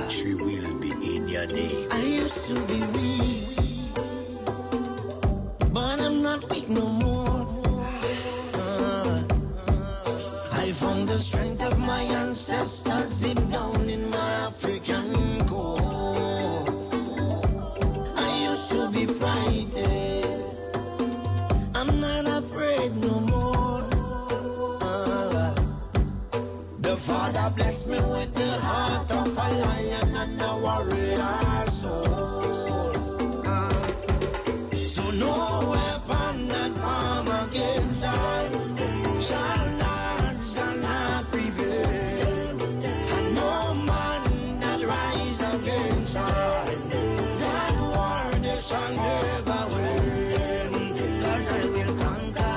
victory will be in your name. I used to be weak, but I'm not weak no more. I found the strength of my ancestors deep down in my African core. I used to be frightened, I'm not afraid no more. The Father blessed me with the heart of a lion and a warrior soul. So no weapon that form against I shall not prevail. And no man that rise against I, that war they shall never win. 'Cause I will conquer,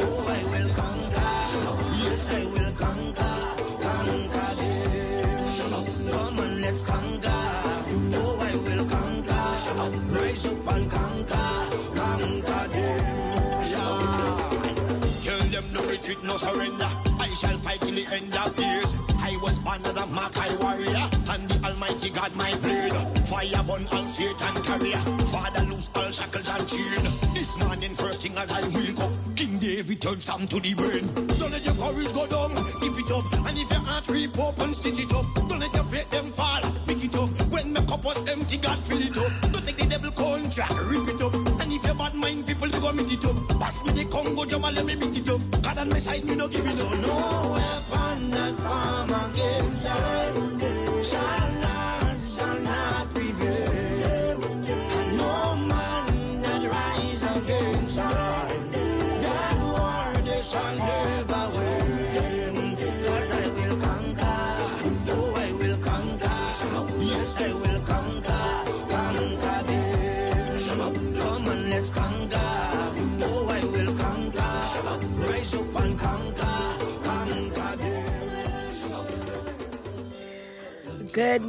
oh I will conquer, yes I will conquer them. Come on, let's conquer, oh I will conquer, rise up and conquer them. Tell them no retreat, no surrender. I shall fight till the end of days. I was born as a Makai warrior, and the Almighty God my blade. Fire burn all Satan carrier. Father loose all shackles and chain. This morning first thing as I wake up, King David turns Sam to the brain. Don't let your courage go down, keep it up. And if your heart rip up and stitch it up, don't let your faith them fall, pick it up. When my cup was empty, God fill it up. Don't take the devil contract, rip it up. And if your bad mind people to go meet it up, pass me the Congo drum and let me beat it up. God on my side, me no give it up. So no weapon that form against I shall not prevail. And no man that rise against I, that war they shall never win. 'Cause I will conquer, oh I will conquer, yes I will conquer them. Come on, let's conquer, oh I will conquer, rise up and conquer them. Good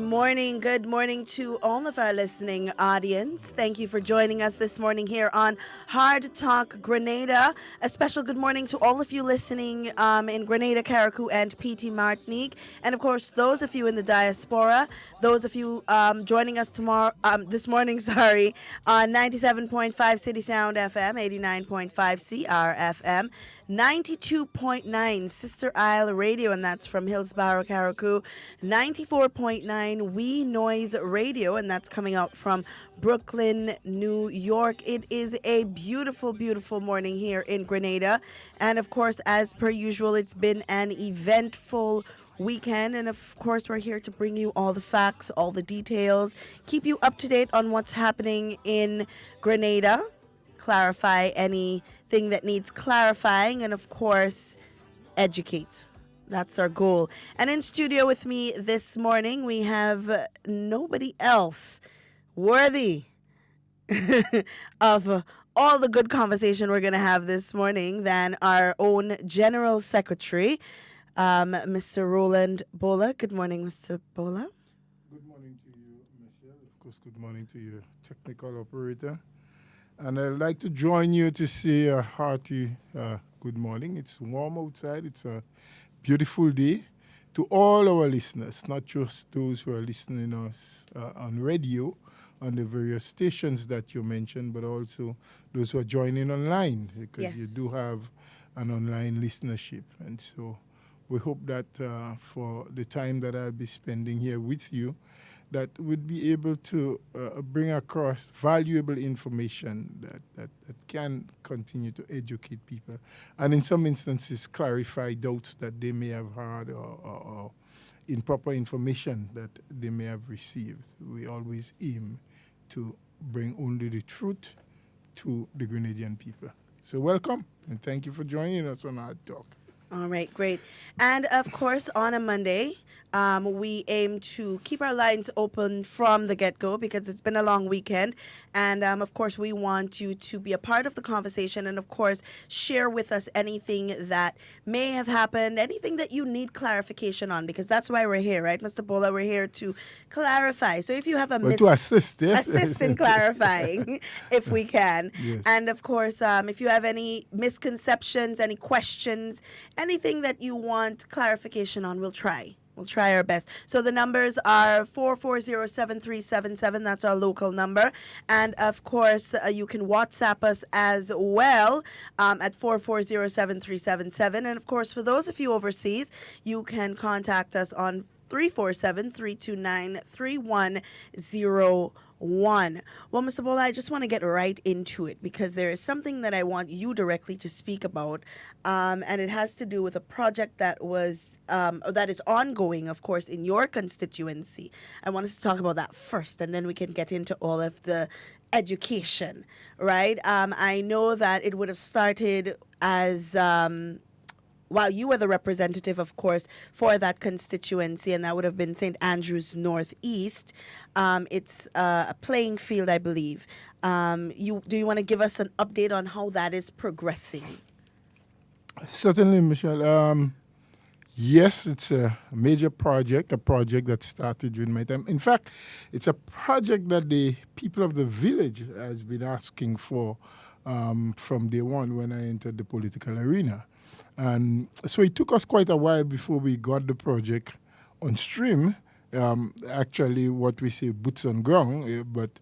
morning to all of our listening audience. Thank you for joining us this morning here on Hard Talk Grenada. A special good morning to all of you listening in Grenada, Carriacou, and PT Martinique. And of course, those of you in the diaspora, those of you joining us this morning, on 97.5 CitysoundFM, 89.5 CRFM, 92.9 Sister Isle Radio, and that's from Hillsborough, Carriacou, 94.9 We Noise Radio, and that's coming out from Brooklyn, New York. It is a beautiful, beautiful morning here in Grenada. And of course, as per usual, it's been an eventful weekend. And of course, we're here to bring you all the facts, all the details, keep you up to date on what's happening in Grenada, clarify anything that needs clarifying, and of course, educate. That's our goal. And in studio with me this morning, we have nobody else worthy of all the good conversation we're going to have this morning than our own General Secretary, Mr. Roland Bola. Good morning, Mr. Bola. Good morning to you, Michelle. Of course, good morning to your technical operator. And I'd like to join you to say a hearty good morning. It's warm outside. It's a beautiful day to all our listeners, not just those who are listening to us on radio, on the various stations that you mentioned, but also those who are joining online, because you do have an online listenership. And so we hope that for the time that I'll be spending here with you, that we'd be able to bring across valuable information that can continue to educate people, and in some instances clarify doubts that they may have had or improper information that they may have received. We always aim to bring only the truth to the Grenadian people. So welcome, and thank you for joining us on our talk. All right, great. And of course, on a Monday, we aim to keep our lines open from the get-go because it's been a long weekend. And of course, we want you to be a part of the conversation and, of course, share with us anything that may have happened, anything that you need clarification on, because that's why we're here, right, Mr. Bola? We're here to clarify. So if you have to assist, yes? Assist in clarifying, if we can. Yes. And of course, if you have any misconceptions, any questions, anything that you want clarification on, we'll try. We'll try our best. So the numbers are 440-7377. That's our local number. And of course, you can WhatsApp us as well at 440-7377. And of course, for those of you overseas, you can contact us on 347-329-3101. Well, Mr. Bola, I just want to get right into it because there is something that I want you directly to speak about, and it has to do with a project that is ongoing, of course, in your constituency. I want us to talk about that first, and then we can get into all of the education, right? I know that it would have started as while you were the representative, of course, for that constituency, and that would have been St. Andrews Northeast. It's a playing field, I believe. Do you want to give us an update on how that is progressing? Certainly, Michelle. Yes, it's a major project, a project that started during my time. In fact, it's a project that the people of the village has been asking for from day one when I entered the political arena. And so it took us quite a while before we got the project on stream. Actually, what we say, boots on ground. But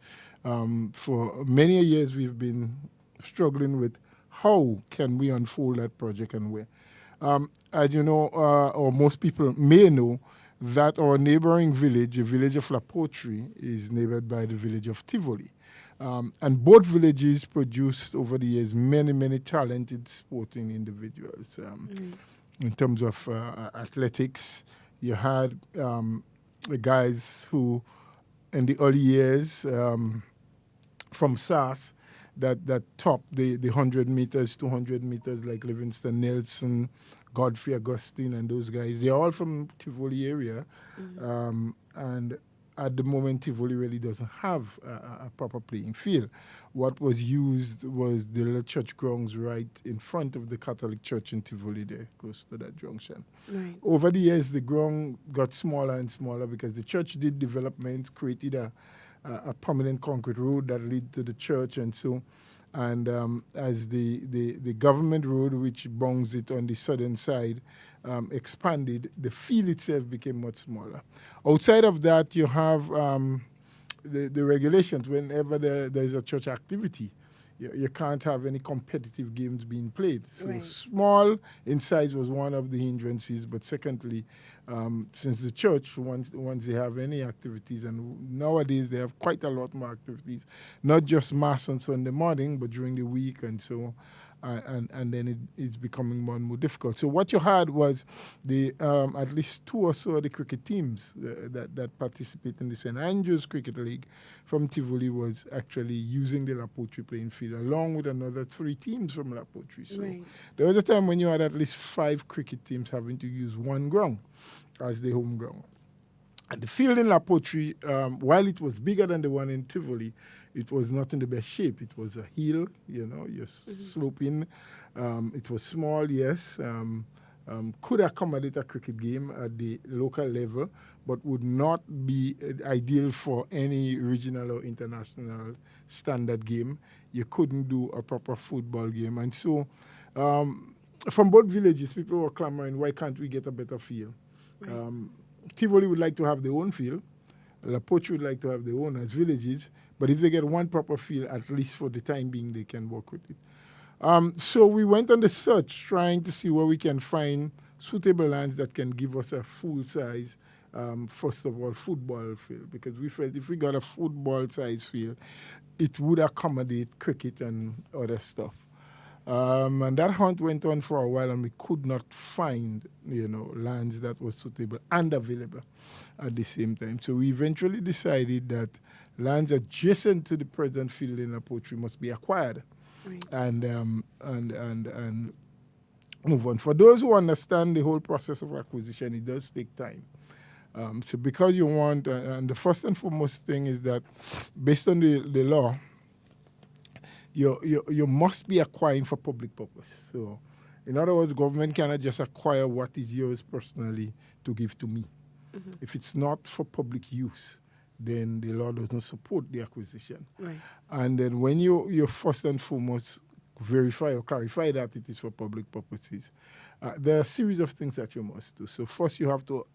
for many years, we've been struggling with how can we unfold that project and where. As you know, or most people may know, that our neighboring village, the village of La Poterie, is neighbored by the village of Tivoli. And both villages produced over the years many, many talented sporting individuals. In terms of athletics, you had guys who, in the early years, from SAS, that topped the 100 meters, 200 meters, like Livingston Nelson, Godfrey Augustine, and those guys. They're all from Tivoli area. And at the moment, Tivoli really doesn't have a proper playing field. What was used was the little church grounds right in front of the Catholic Church in Tivoli there, close to that junction. Right. Over the years, the ground got smaller and smaller because the church did developments, created a permanent concrete road that led to the church and so. And as the government road, which bounds it on the southern side, expanded, the field itself became much smaller. Outside of that, you have the regulations. Whenever there's a church activity, you can't have any competitive games being played. So right. Small in size was one of the hindrances, but secondly, since the church, once they have any activities, and nowadays they have quite a lot more activities, not just Mass on Sunday morning, but during the week and so and then it's becoming more and more difficult. So what you had was the at least two or so of the cricket teams that participate in the St. Andrews Cricket League from Tivoli was actually using the La Poterie playing field, along with another 3 teams from La Poterie. So right. There was a time when you had at least 5 cricket teams having to use one ground as the home ground. And the field in La Poterie, while it was bigger than the one in Tivoli, it was not in the best shape. It was a hill, you're sloping. It was small, yes. Could accommodate a cricket game at the local level, but would not be ideal for any regional or international standard game. You couldn't do a proper football game. And so from both villages, people were clamoring, why can't we get a better field? Right. Tivoli would like to have their own field. La Poterie would like to have their own as villages. But if they get one proper field, at least for the time being, they can work with it. So we went on the search, trying to see where we can find suitable lands that can give us a full-size, first of all, football field. Because we felt if we got a football-size field, it would accommodate cricket and other stuff. And that hunt went on for a while, and we could not find, lands that were suitable and available at the same time. So we eventually decided that lands adjacent to the present field in La Poterie must be acquired, right. and move on. For those who understand the whole process of acquisition, it does take time. So because you want, and the first and foremost thing is that based on the law, you must be acquiring for public purpose. So in other words, government cannot just acquire what is yours personally to give to me. Mm-hmm. If it's not for public use, then the law doesn't support the acquisition. Right. And then when you first and foremost verify or clarify that it is for public purposes, there are a series of things that you must do. So first you have to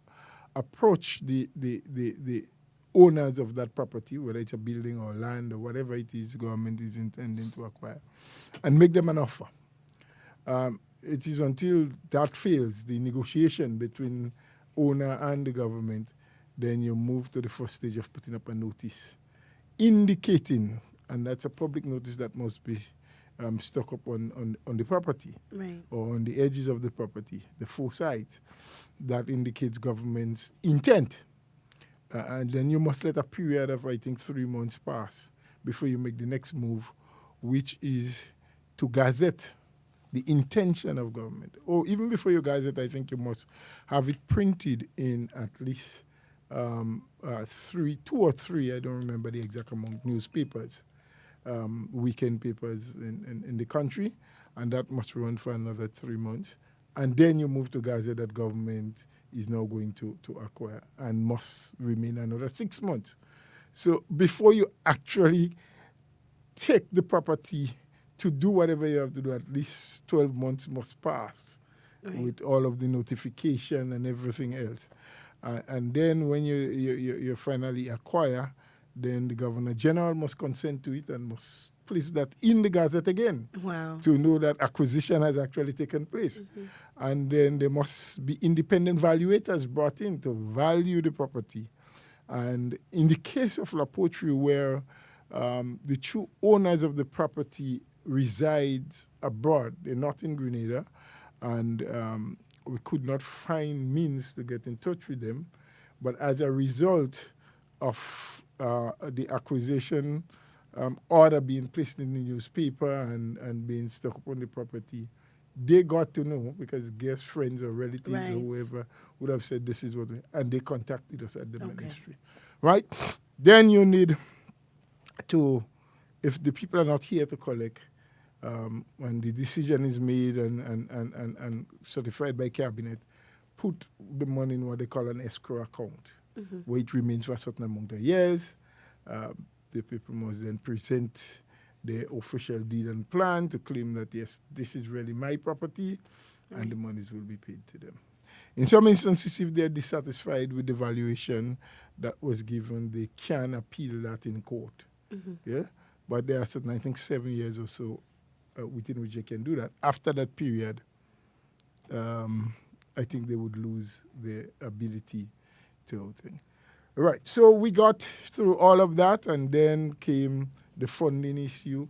approach the owners of that property, whether it's a building or land or whatever it is government is intending to acquire, and make them an offer. It is until that fails, the negotiation between owner and the government, then you move to the first stage of putting up a notice indicating, and that's a public notice that must be stuck up on the property, Right. or on the edges of the property, the 4 sides, that indicates government's intent. And then you must let a period of, I think, 3 months pass before you make the next move, which is to gazette the intention of government. Or even before you gazette, I think you must have it printed in at least 2 or 3, I don't remember the exact amount, newspapers, weekend papers in the country, and that must run for another 3 months. And then you move to gazette that government is now going to acquire, and must remain another 6 months. So before you actually take the property to do whatever you have to do, at least 12 months must pass, right, with all of the notification and everything else. And then when you finally acquire, then the Governor General must consent to it and must place that in the Gazette again. Wow. To know that acquisition has actually taken place. Mm-hmm. And then there must be independent valuators brought in to value the property. And in the case of La Poterie, where the true owners of the property reside abroad, they're not in Grenada, and we could not find means to get in touch with them. But as a result of the acquisition order being placed in the newspaper and being stuck up on the property, they got to know, because guest friends or relatives, right, or whoever would have said this is what and they contacted us at the ministry. Right? Then you need to, if the people are not here to collect, when the decision is made and certified by cabinet, put the money in what they call an escrow account, mm-hmm, where it remains for a certain amount of years. The people must then present the official deed and plan to claim that, yes, this is really my property, right, and the monies will be paid to them. In some instances, if they're dissatisfied with the valuation that was given, they can appeal that in court. Mm-hmm. Yeah, but there are certain, I think, 7 years or so within which they can do that. After that period, I think they would lose their ability to think. Right, so we got through all of that, and then came the funding issue,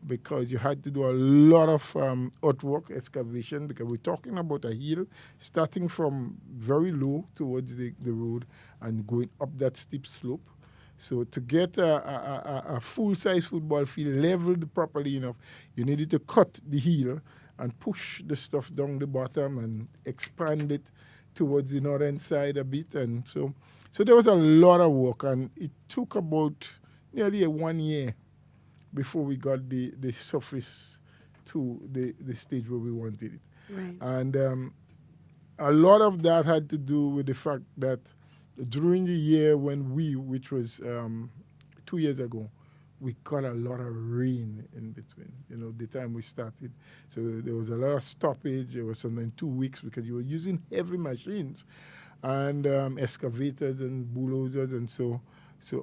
because you had to do a lot of earthwork excavation, because we're talking about a hill starting from very low towards the road and going up that steep slope. So to get a full-size football field leveled properly enough, you needed to cut the hill and push the stuff down the bottom and expand it towards the northern side a bit. And so there was a lot of work, and it took about nearly 1 year before we got the surface to the stage where we wanted it. Right. And a lot of that had to do with the fact that during the year when which was 2 years ago, we got a lot of rain in between, the time we started. So there was a lot of stoppage. There was sometimes 2 weeks because you were using heavy machines and excavators and bulldozers. And so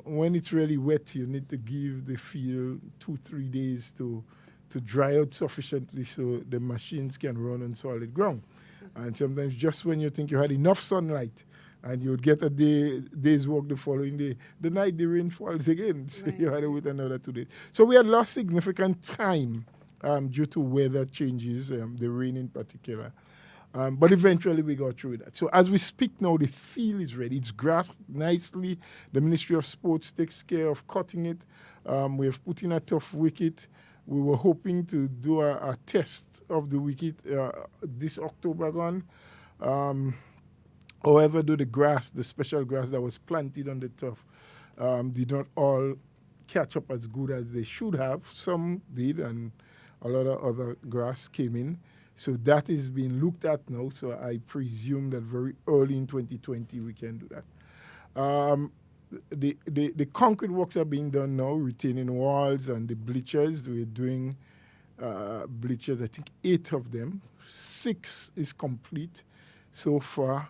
when it's really wet, you need to give the field 2-3 days to dry out sufficiently so the machines can run on solid ground. And sometimes just when you think you had enough sunlight, and you would get a day's work the following day, the night the rain falls again. So right, you had to wait another 2 days. So we had lost significant time due to weather changes, the rain in particular. But eventually we got through that. So as we speak now, the field is ready. It's grassed nicely. The Ministry of Sports takes care of cutting it. We have put in a tough wicket. We were hoping to do a test of the wicket this October gone. However, the special grass that was planted on the turf did not all catch up as good as they should have. Some did, and a lot of other grass came in. So that is being looked at now. So I presume that very early in 2020 we can do that. The concrete works are being done now, retaining walls and the bleachers. We're doing bleachers, I think 8 of them. 6 is complete so far.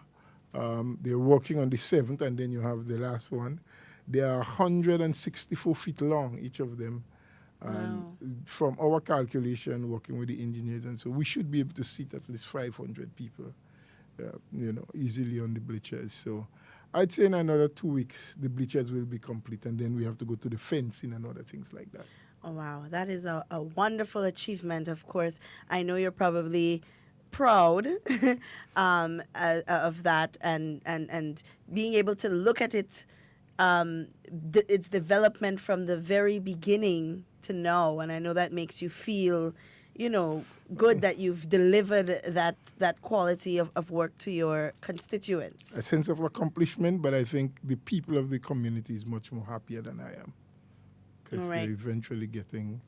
They're working on the 7th, and then you have the last one. They are 164 feet long, each of them. And from our calculation, working with the engineers, and so we should be able to seat at least 500 people, easily on the bleachers. So I'd say in another 2 weeks, the bleachers will be complete, and then we have to go to the fencing and other things like that. Oh, wow. That is a wonderful achievement, of course. I know you're probably proud of that and being able to look at it, its development from the very beginning to now. And I know that makes you feel, good that you've delivered that quality of work to your constituents. A sense of accomplishment, but I think the people of the community is much more happier than I am, because they're eventually getting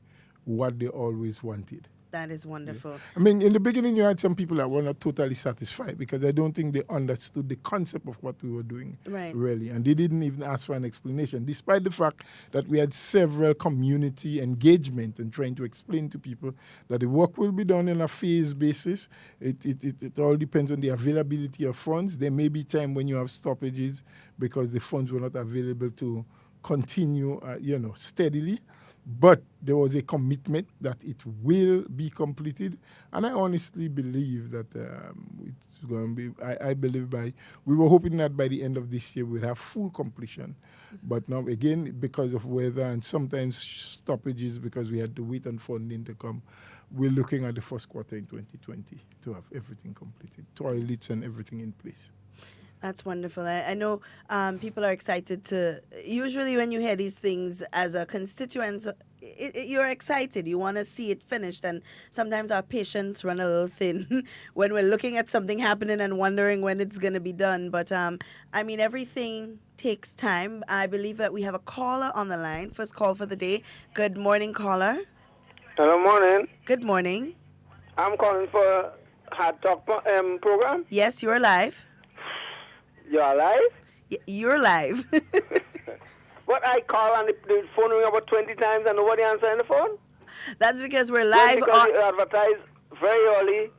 what they always wanted. That is wonderful. Yeah. I mean, in the beginning, you had some people that were not totally satisfied because I don't think they understood the concept of what we were doing, really. And they didn't even ask for an explanation, despite the fact that we had several community engagement and trying to explain to people that the work will be done on a phase basis. It all depends on the availability of funds. There may be time when you have stoppages because the funds were not available to continue, steadily. But there was a commitment that it will be completed. And I honestly believe that it's going to be, I believe we were hoping that by the end of this year we'd have full completion. But now again, because of weather and sometimes stoppages because we had to wait on funding to come, we're looking at the first quarter in 2020 to have everything completed, toilets and everything in place. That's wonderful. I know people are excited to, usually when you hear these things as a constituent, you're excited. You want to see it finished. And sometimes our patience run a little thin when we're looking at something happening and wondering when it's going to be done. But, everything takes time. I believe that we have a caller on the line. First call for the day. Good morning, caller. Hello, morning. Good morning. I'm calling for HARDTALK program. Yes, you're live. You're alive? You're live. But I call and the phone ring about 20 times and nobody answering the phone? That's because we're live. Because you advertise very early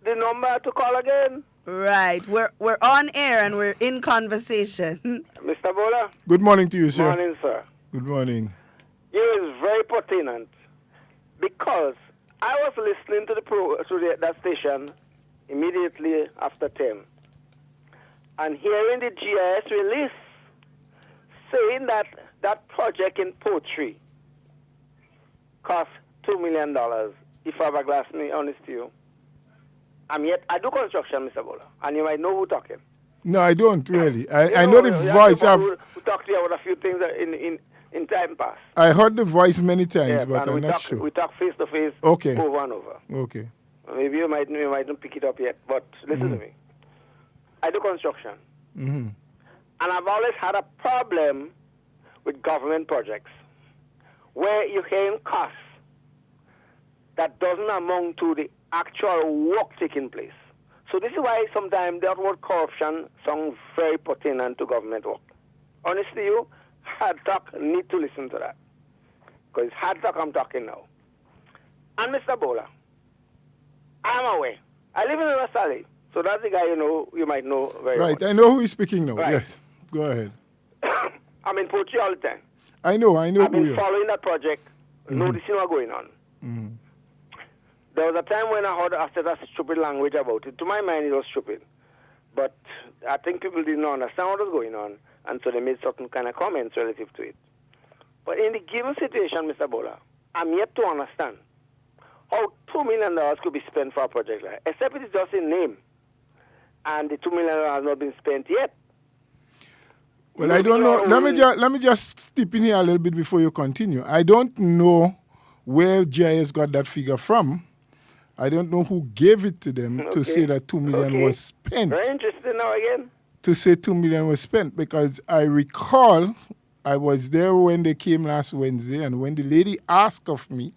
the number to call again. Right. We're on air and we're in conversation. Mr. Bola? Good morning to you, sir. Good morning, sir. Good morning. It is very pertinent because I was listening to that station immediately after 10. And hearing the GIS release saying that project in Poetry cost $2 million, if I have glass me honest to you. I do construction, Mr. Bola, and you might know who talking. No, I don't really. I know the voice of... We talked to you about a few things in time past. I heard the voice many times, but I'm not sure. We talk face to face over and over. Okay. Maybe you might not pick it up yet, but listen to me. I do construction. Mm-hmm. And I've always had a problem with government projects where you're hearing costs that doesn't amount to the actual work taking place. So this is why sometimes that word corruption sounds very pertinent to government work. Honestly, you, HARDTALK need to listen to that. Because it's HARDTALK I'm talking now. And Mr. Bola, I'm away. I live in Rastali. So that's the guy you might know very well. Right, I know who is speaking now. Right. Yes, go ahead. I'm in Poetry all the time. I know I've who you been are. following that project, noticing what's going on. Mm-hmm. There was a time when I said a stupid language about it. To my mind, it was stupid. But I think people didn't understand what was going on, and so they made certain kind of comments relative to it. But in the given situation, Mr. Bola, I'm yet to understand how $2 million could be spent for a project like that, except it is just in name. And the $2 million has not been spent yet. Well, I don't know. Let me just step in here a little bit before you continue. I don't know where GIS got that figure from. I don't know who gave it to them to say that $2 million was spent. Very interesting now again. To say $2 million was spent, because I recall I was there when they came last Wednesday, and when the lady asked of me,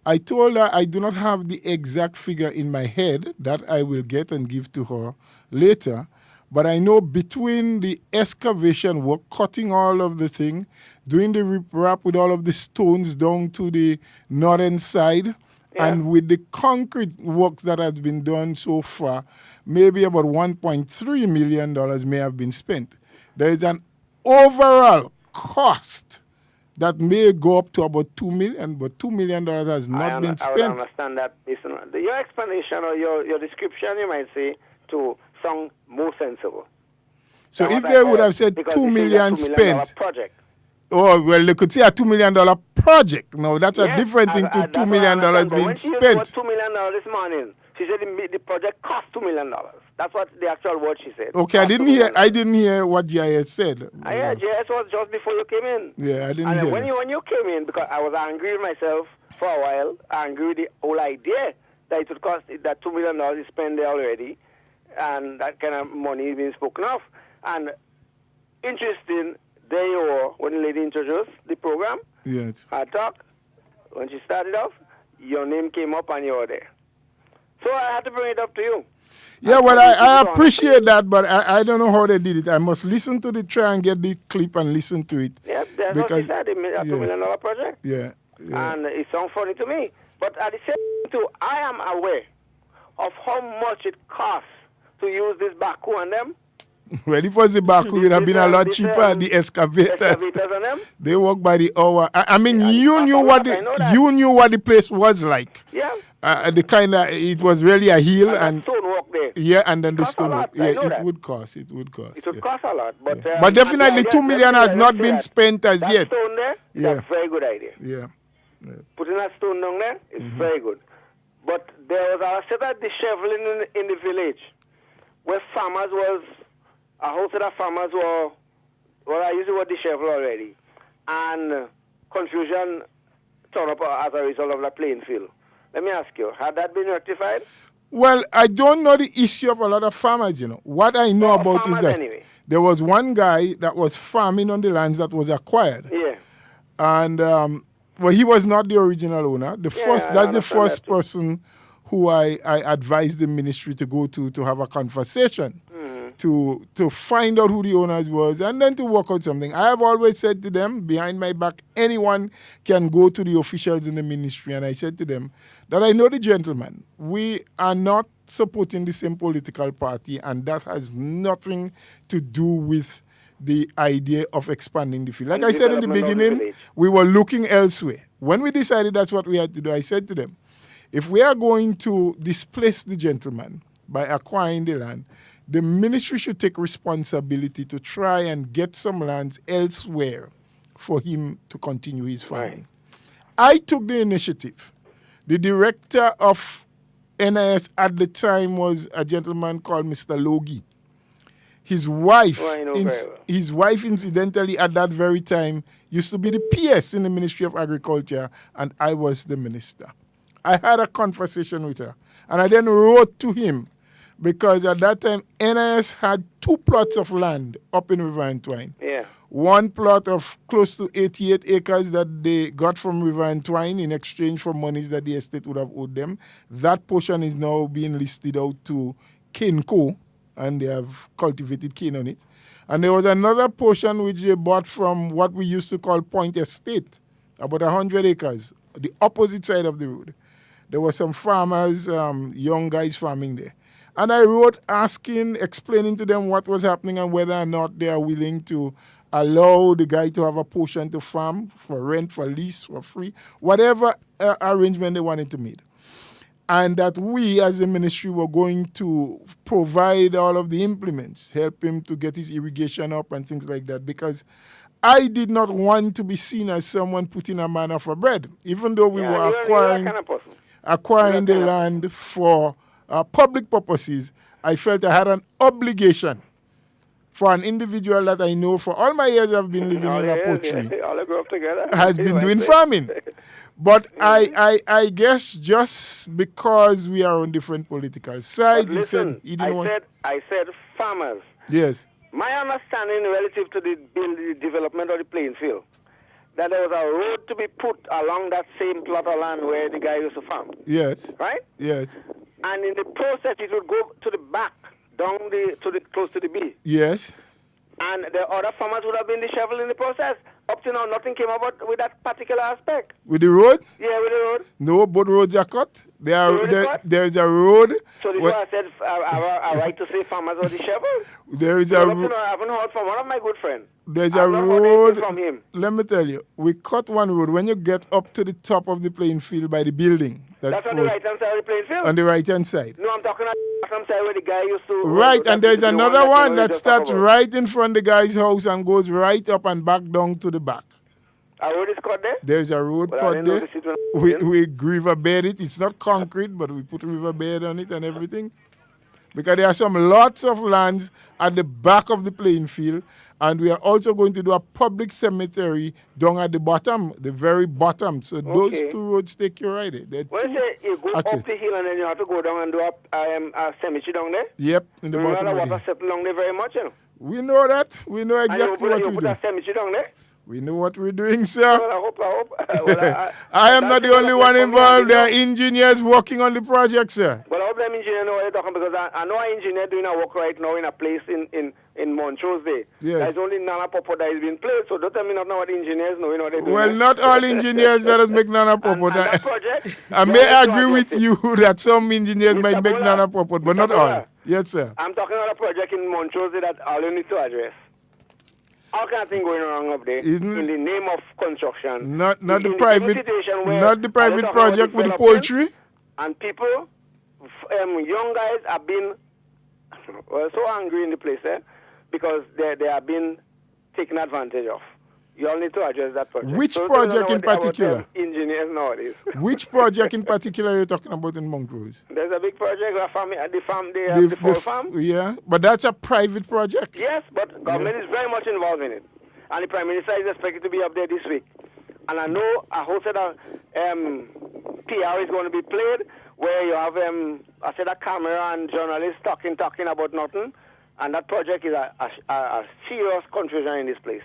I told her I do not have the exact figure in my head that I will get and give to her later. But I know between the excavation work, cutting all of the thing, doing the rip-wrap with all of the stones down to the northern side, Yeah. And with the concrete works that has been done so far, maybe about $1.3 million may have been spent. There is an overall cost that may go up to about $2 million, but $2 million has not been spent. I would understand that. Your explanation or your description, you might say, to sound more sensible. So if they would have said $2 million spent, project. Oh, well, they could say a $2 million project. No, that's a different thing to $2 million being spent. When she used $2 million this morning, she said the project cost $2 million. That's what the actual word she said. Okay, I didn't hear what GIS said. I heard GIS was just before you came in. Yeah, I didn't hear when you came in, because I was angry with myself for a while, angry with the whole idea that it would cost that $2 million is spent there already, and that kind of money is being spoken of. And interesting, there you were when the lady introduced the program. Yes. Hard Talk. When she started off, your name came up and you were there. So I had to bring it up to you. Yeah, well, I appreciate that, but I don't know how they did it. I must listen to try and get the clip and listen to it. Yeah, that's what she said, a $2 million project. Yeah. And it sounds funny to me. But at the same time, too, I am aware of how much it costs to use this backhoe on them. Well, if it was the backhoe, it would have been a lot cheaper. The excavators, on them. They work by the hour. I mean, you knew what the place was like. Yeah. The kind of, it was really a hill and stonework there. Yeah, and then the stonework. Yeah, it would cost. It would cost. It would cost a lot, but but definitely $2 million has not been spent as yet. That stone there, that's a very good idea. Yeah. Putting that stone down there is very good. But there was a set of disheveling in the village, where farmers was. A whole set of farmers were, well, I used the word disheveled already, and confusion turned up as a result of the playing field. Let me ask you, had that been rectified? Well, I don't know the issue of a lot of farmers, you know. What I know about is that there was one guy that was farming on the lands that was acquired. Yeah. And, well, he was not the original owner. That's the first person who I advised the ministry to go to have a conversation. To find out who the owners was and then to work out something. I have always said to them, behind my back, anyone can go to the officials in the ministry. And I said to them that I know the gentleman. We are not supporting the same political party, and that has nothing to do with the idea of expanding the field. Like I said in the beginning, we were looking elsewhere. When we decided that's what we had to do, I said to them, if we are going to displace the gentleman by acquiring the land, the ministry should take responsibility to try and get some lands elsewhere for him to continue his farming. Right. I took the initiative. The director of NIS at the time was a gentleman called Mr. Logie. His wife, incidentally, at that very time, used to be the PS in the Ministry of Agriculture, and I was the minister. I had a conversation with her, and I then wrote to him, because at that time, NIS had 2 plots of land up in River and Twine. Yeah. One plot of close to 88 acres that they got from River and Twine in exchange for monies that the estate would have owed them. That portion is now being listed out to Carriacou, and they have cultivated cane on it. And there was another portion which they bought from what we used to call Point Estate, about 100 acres, the opposite side of the road. There were some farmers, young guys farming there. And I wrote explaining to them what was happening and whether or not they are willing to allow the guy to have a portion to farm for rent, for lease, for free, whatever arrangement they wanted to make. And that we as a ministry were going to provide all of the implements, help him to get his irrigation up and things like that, because I did not want to be seen as someone putting a man off for bread, even though we were acquiring the land for public purposes. I felt I had an obligation for an individual that I know for all my years I've been living in a poultry, has been doing farming. But I guess just because we are on different political sides, listen, I said farmers. Yes. My understanding relative to the development of the playing field, that there was a road to be put along that same plot of land where the guy used to farm. Yes. Right? Yes. And in the process, it would go to the back, close to the B. Yes. And the other farmers would have been disheveled in the process. Up to now, nothing came about with that particular aspect. With the road? Yeah, with the road. No, both roads are cut. The road is cut? There's a road. So this is why I said I right to say farmers are the shepherds. There is Up a to now, I haven't heard from one of my good friends. There's I've a not heard road. anything from him. Let me tell you, we cut one road. When you get up to the top of the playing field by the building. That's on the right-hand side of the playing field? On the right-hand side. No, I'm talking about the bottom side where the guy used to... Right, and there's another one that starts about. right in front of the guy's house and goes right up and back down to the back. A road is cut there? There's a road Well, I cut didn't there. notice it when We river bed it. It's not concrete, but we put river bed on it and everything. Because there are some lots of lands at the back of the playing field, and we are also going to do a public cemetery down at the bottom, the very bottom. So those Okay. two roads take you right there. When you say you go up the hill and then you have to go down and do a cemetery down there? Yep, in the bottom Remember of the water settle down there very much, you know? We know that. We know exactly what you we put do. a cemetery down there? We know what we're doing, sir. Well, I hope. Well, I am not the only one involved. There are Well, engineers working on the project, sir. I hope them engineers know what they're talking, because I know an engineer doing a work right now in a place in Montrose Day. Yes. There's only Nana Popo that is being played, so don't tell me not know what engineers know what they're doing. Well, not all engineers that make Nana Popo. And that project, I may agree with you that some engineers Mr. might make Bola. Nana Popo, but Mr. not Bola. all. Yes, sir. I'm talking about a project in Montrose Day that all you need to address. All kind of thing going wrong up there in the name of construction. Not In the the private, situation where not the I'm private talking project about with the development, poultry. And people, young guys have been so angry in the place because they have been taken advantage of. You all need to address that project. Which So project in particular? Engineers nowadays. Which project in particular are you talking about in Montrose? There's a big project, the full farm. Yeah, but that's a private project. Yes, but government is very much involved in it. And the Prime Minister is expected to be up there this week. And I know a whole set of PR is going to be played where you have a set of camera and journalists talking about nothing. And that project is a serious confusion in this place.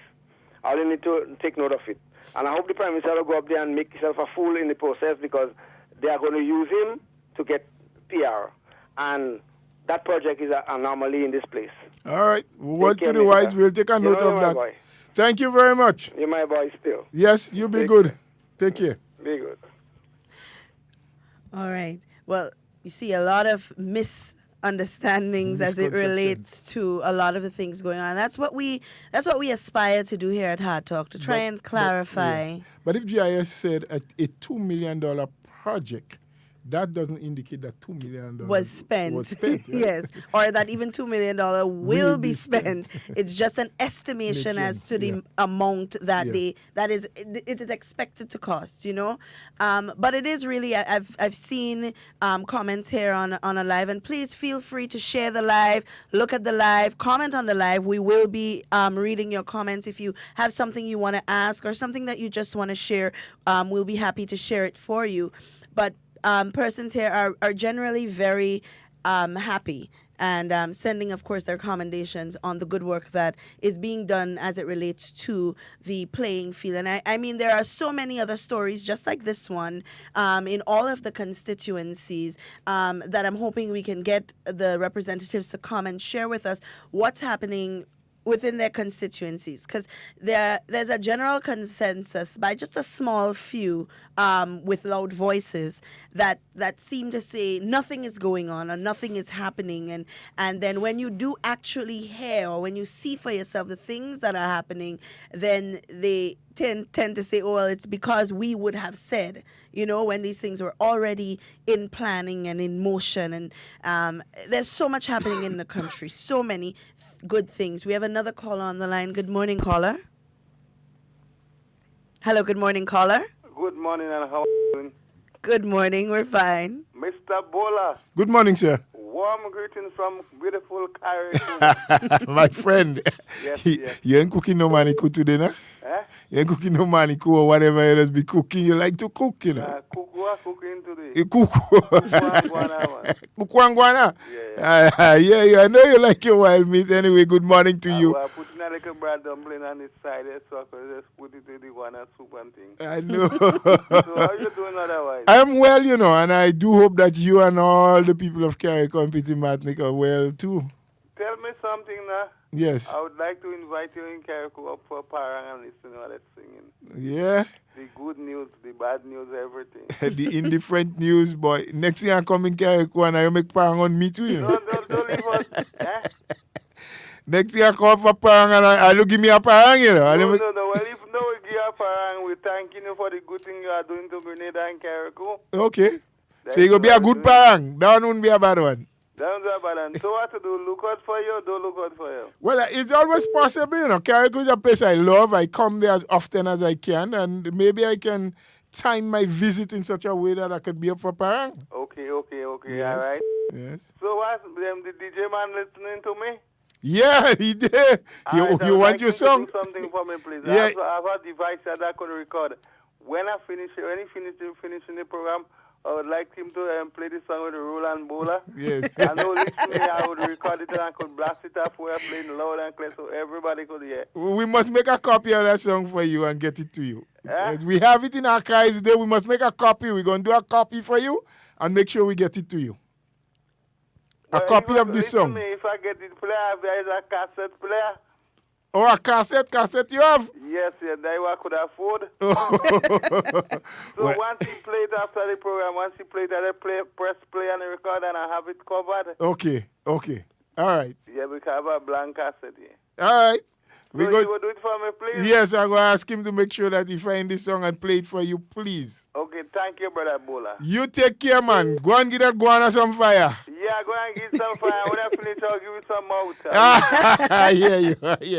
I only need to take note of it. And I hope the Prime Minister will go up there and make himself a fool in the process, because they are going to use him to get PR. And that project is an anomaly in this place. All right. Word to care, the Mr. wise. We'll take a note you're of my that. boy. Thank you very much. You're my boy still. Yes, you be Take good. care. Take care. Be good. All right. Well, you see a lot of misunderstandings as it relates to a lot of the things going on. That's what we aspire to do here at Hard Talk, to try and clarify. But if GIS said a $2 million project, that doesn't indicate that $2 million was spent. Yeah. Yes, or that even $2 million will be spent. It's just an estimation as to the amount that it is expected to cost. But it is really. I've seen comments here on a live, and please feel free to share the live, look at the live, comment on the live. We will be reading your comments. If you have something you want to ask or something that you just want to share, we'll be happy to share it for you. But persons here are generally very happy and sending, of course, their commendations on the good work that is being done as it relates to the playing field. And I mean, there are so many other stories just like this one in all of the constituencies that I'm hoping we can get the representatives to come and share with us what's happening within their constituencies, because there's a general consensus by just a small few with loud voices that seem to say nothing is going on or nothing is happening, and then when you do actually hear or when you see for yourself the things that are happening, then they tend to say, oh, well, it's because we would have said, when these things were already in planning and in motion. And there's so much happening in the country, so many good things. We have another caller on the line. Good morning, caller. Hello, good morning, caller. Good morning, and how are you doing? Good morning, we're fine. Mr. Bola, Good morning, sir. warm greetings from beautiful Carriacou. My friend. Yes, you, yes. you ain't cooking no maniku today, nah? Eh? You ain't cooking no maniku or whatever it is be cooking. You like to cook, Cooking today. You cook. Guana, man. Kukwangwana? Yeah, Yeah, I know you like your wild meat. Anyway, good morning to you. I put in a little bread dumpling on the side there, so I could just put it in the guana soup and thing. I know. So how you doing otherwise? I am well, and I do hope that you and all the people of Carriacou and Petit Martinique are well too. Tell me something now. Yes. I would like to invite you in Carriacou up for Parang and listen while it's singing. Yeah. The good news, the bad news, everything. The indifferent news, boy. Next year I come in Carriacou and I make Parang on me too, you know. Don't leave us. Eh? Next year I call for Parang and I look give me a Parang, you know. No. Well, if no, we give up Parang, we're thanking you for the good thing you are doing to Grenada and Carriacou. Okay. So you go be a good Parang. That one won't be a bad one. That's a balance. So what to do? Look out for you or don't look out for you? Well, it's always possible, you know. Carriacou is a place I love. I come there as often as I can, and maybe I can time my visit in such a way that I could be up for Parang. Okay, Yes. all right. Yes. So what? The DJ man listening to me? Yeah, he did. You want your song? Do something for me, please. Yeah. I have a device that I could record. When he finishing the program, I would like him to play the song with the Roland Bowler. Yes. I know listening, I would record it and I could blast it off where I'm playing loud and clear so everybody could hear. We must make a copy of that song for you and get it to you. Eh? We have it in archives there. We must make a copy. We're going to do a copy for you and make sure we get it to you. A copy of this song. If I get it player, there is a cassette player. Oh, a cassette you have? Yes, that I could afford. So Well, once he played after the program, once he played, I press play and record and I have it covered. Okay. All right. Yeah, we can have a blank cassette here. All right. So you will do it for me, please? Yes, I'm going to ask him to make sure that he find this song and play it for you, please. Okay, thank you, Brother Bola. You take care, man. Go and get that guana some fire. Yeah, go and get some fire. When I finish, I'll give you some mouth. I hear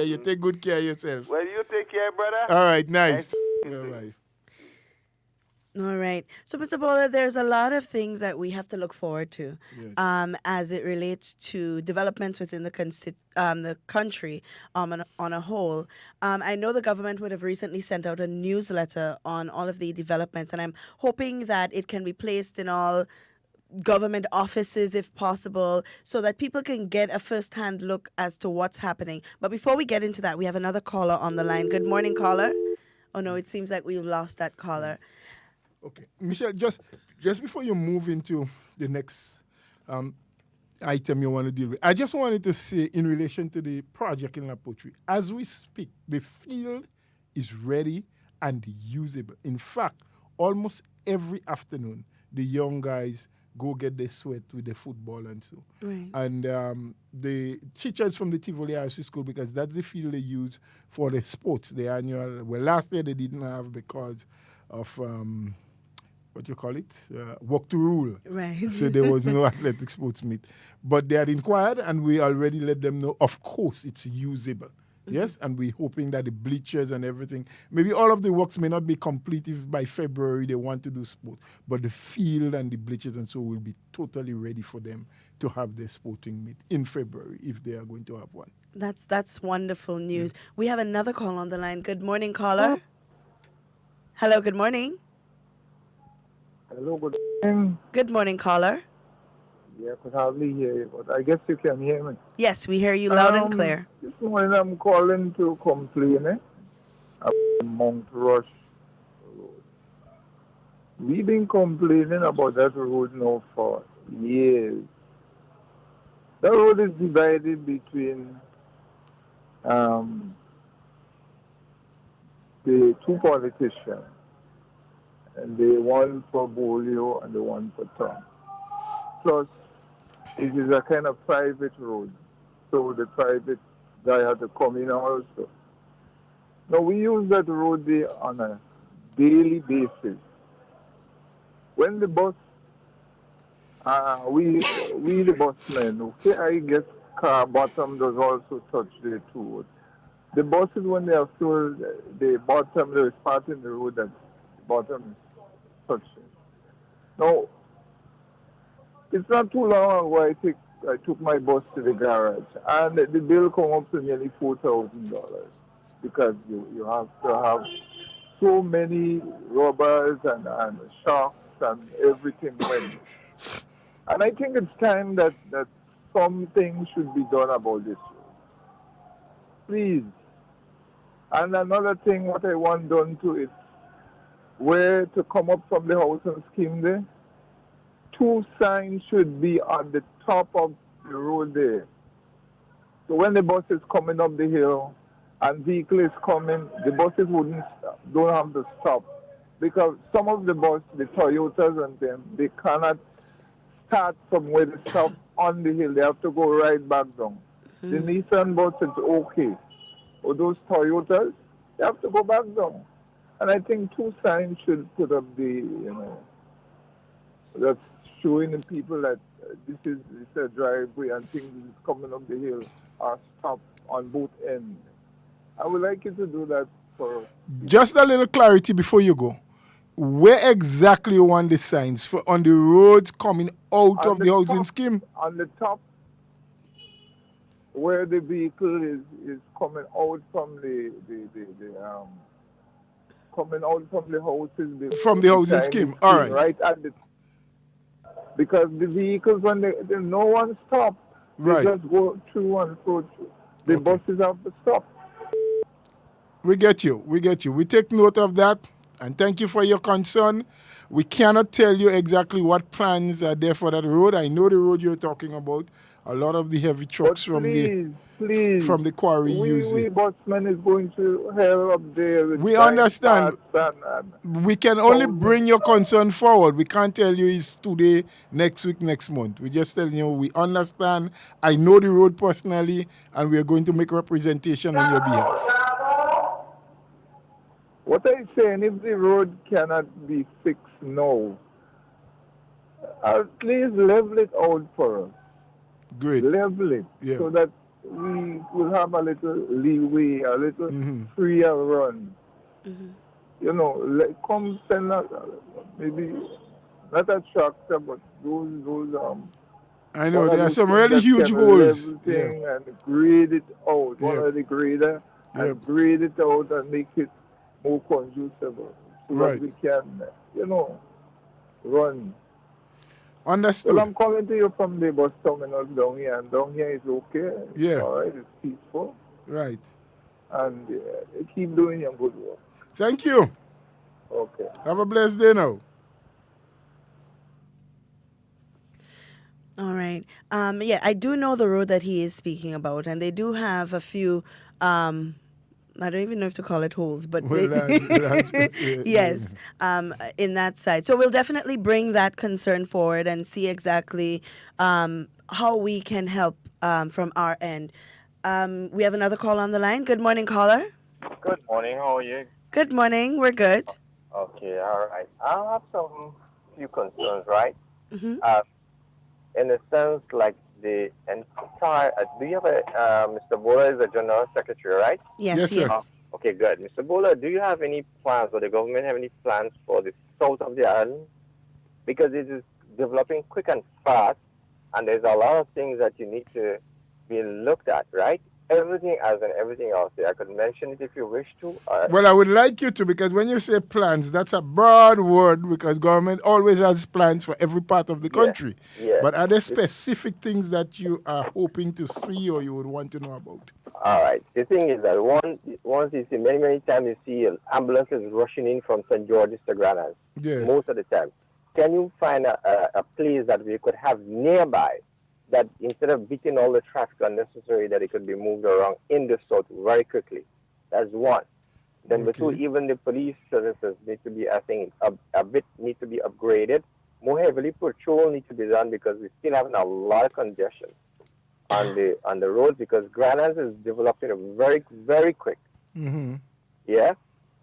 you. Take good care of yourself. Well, you take care, brother. All right, nice. Nice. Bye-bye. All right. So, Mr. Bola, there's a lot of things that we have to look forward to as it relates to developments within the country on a whole. I know the government would have recently sent out a newsletter on all of the developments, and I'm hoping that it can be placed in all government offices if possible so that people can get a first-hand look as to what's happening. But before we get into that, we have another caller on the line. Good morning, caller. Oh, no, it seems like we've lost that caller. Okay. Michelle, just before you move into the next item you want to deal with, I just wanted to say in relation to the project in La Poterie, as we speak, the field is ready and usable. In fact, almost every afternoon, the young guys go get their sweat with the football and so. Right. And the teachers from the Tivoli High School, because that's the field they use for the sports, the annual. Well, last year they didn't have because of walk to rule. Right. So there was no athletic sports meet. But they had inquired and we already let them know, of course, it's usable. Yes, and we're hoping that the bleachers and everything, maybe all of the works may not be complete if by February they want to do sport, but the field and the bleachers and so will be totally ready for them to have their sporting meet in February if they are going to have one. That's wonderful news. We have another call on the line. Good morning, caller. Hello, good morning. Hello, good morning. Good morning, caller. Yeah, I could hardly hear you, but I guess you can hear me. Yes, we hear you loud and clear. This morning I'm calling to complain about Mount Rush Road. We've been complaining about that road now for years. The road is divided between the two politicians, and the one for Bolio and the one for Tom. Plus, it is a kind of private road, so the private guy had to come in also. Now, we use that road there on a daily basis. When the bus, we the busmen, okay, I guess car bottom does also touch the two roads. The buses, when they are full, the bottom, there is part in the road that the bottom is touching. Now, it's not too long ago I took my bus to the garage, and the bill come up to nearly $4,000 because you have to have so many robbers and sharks and everything went. And I think it's time that something should be done about this road. Please. And another thing what I want done too is where to come up from the housing scheme there, 2 signs should be on the top of the road there. So when the bus is coming up the hill and vehicle is coming, the buses don't have to stop. Because some of the buses, the Toyotas and them, they cannot start from where they stop on the hill. They have to go right back down. The Nissan bus is okay. Or those Toyotas, they have to go back down. And I think 2 signs should put up that's showing the people that this is a driveway and things is coming up the hill are stopped on both ends. I would like you to do that for us. Just a little clarity before you go. Where exactly you want the signs? For on the roads coming out of the housing scheme? On the top, where the vehicle is coming out from coming out from the houses. From the housing scheme. All right. Right at the, because the vehicles, when no one stops, right. They just go through and go through. The buses have to stop. We get you. We take note of that, and thank you for your concern. We cannot tell you exactly what plans are there for that road. I know the road you're talking about. A lot of the heavy trucks from the quarry use it. We busmen is going to hell up there. We understand. We can only bring your concern forward. We can't tell you it's today, next week, next month. We just tell you we understand. I know the road personally, and we are going to make representation on your behalf. What I'm saying, if the road cannot be fixed now, please level it out for us. Great. Level it so that we will have a little leeway, a little freer run. Come send us maybe not a tractor, but those I know there are some really huge holes. And grade it out. One of the grader and grade it out and make it more conducive so that we can, run. Understood. Well, I'm coming to you from the bus terminal down here, and down here is okay. Yeah. All right, it's peaceful. Right. And keep doing your good work. Thank you. Okay. Have a blessed day now. All right. I do know the road that he is speaking about, and they do have a few I don't even know if to call it holes, but yes, in that side. So we'll definitely bring that concern forward and see exactly how we can help from our end. We have another call on the line. Good morning, caller. Good morning. How are you? Good morning. We're good. Okay. All right. I have some few concerns, right? Mm-hmm. In the sense, like the entire, do you have Mr. Bola is the General Secretary, right? Yes. Okay, good. Mr. Bola, do you have any plans, or the government have any plans for the south of the island? Because it is developing quick and fast, and there's a lot of things that you need to be looked at, right? Everything as in everything else. I could mention it if you wish to. Well, I would like you to, because when you say plans, that's a broad word, because government always has plans for every part of the country. Yeah. But are there specific things that you are hoping to see or you would want to know about? All right. The thing is that once you see, many times you see ambulances rushing in from St. George's to Grenada. Yes. Most of the time. Can you find a place that we could have nearby, that instead of beating all the traffic unnecessary, that it could be moved around in the south very quickly? That's one. Then the two, even the police services need to be, I think, need to be upgraded. More heavily patrol need to be done, because we're still having a lot of congestion on the roads, because Grenada is developing very, very quick. Mm-hmm. Yeah.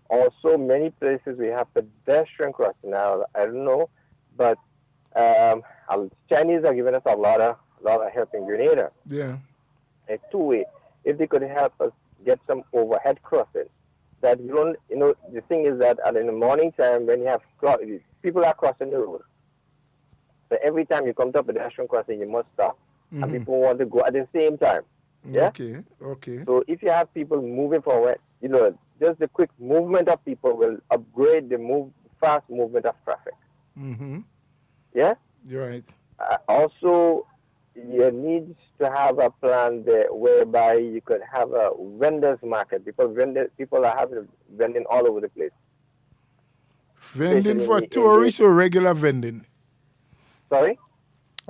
Also, many places we have pedestrian crossing now. I don't know, but Chinese are giving us a lot of help in Grenada. Yeah. A two-way. If they could help us get some overhead crossing, that you don't, the thing is that in the morning time when you have people are crossing the road. So every time you come to a pedestrian crossing, you must stop. Mm-hmm. And people want to go at the same time. Yeah? Okay. So if you have people moving forward, just the quick movement of people will upgrade the fast movement of traffic. Mm-hmm. Yeah? You're right. Also, you need to have a plan there whereby you could have a vendors market. People are having vending all over the place. Vending for tourists or regular vending? Sorry?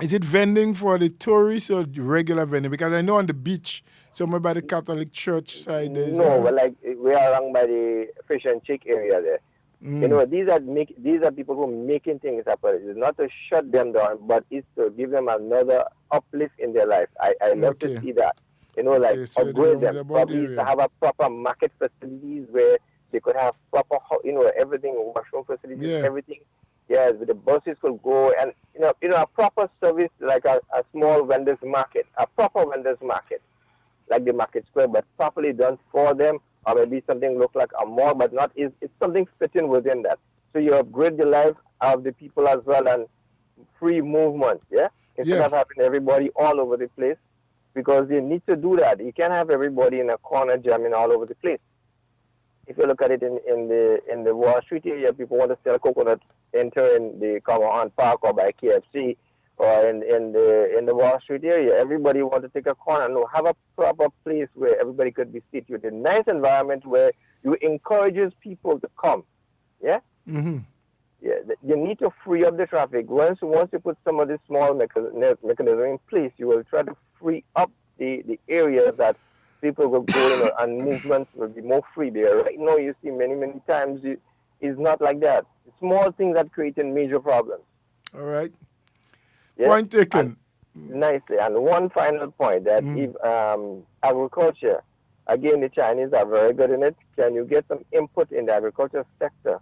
Is it vending for the tourists or regular vending? Because I know on the beach, somewhere by the Catholic Church side. No, but like we are along by the fish and chick area there. You know, these are people who are making things happen. It's not to shut them down, but it's to give them another uplift in their life. I love to see that. You know, like so upgrade them. Probably to have a proper market facilities where they could have proper, you know, everything, washroom facilities, everything. Yes, the buses could go and a proper service like a small vendors market, a proper vendors market, like the market square, but properly done for them. Or maybe something look like a mall, but not it's something fitting within that. So you upgrade the life of the people as well and free movement, instead of having everybody all over the place, because you need to do that. You can't have everybody in a corner jamming all over the place. If you look at it in the Wall Street area, people want to sell coconut, enter in the Common Park or by KFC. Or in the Wall Street area, everybody want to take a corner. No, have a proper place where everybody could be seated with a nice environment where you encourages people to come. Yeah. Mm-hmm. Yeah. You need to free up the traffic. Once you put some of this small mechanism in place, you will try to free up the areas that people will go in and movements will be more free there. Right now, you see many times it's not like that. Small things that create major problems. All right. Yeah? Point taken. Nicely. And one final point that if agriculture, again, the Chinese are very good in it. Can you get some input in the agriculture sector?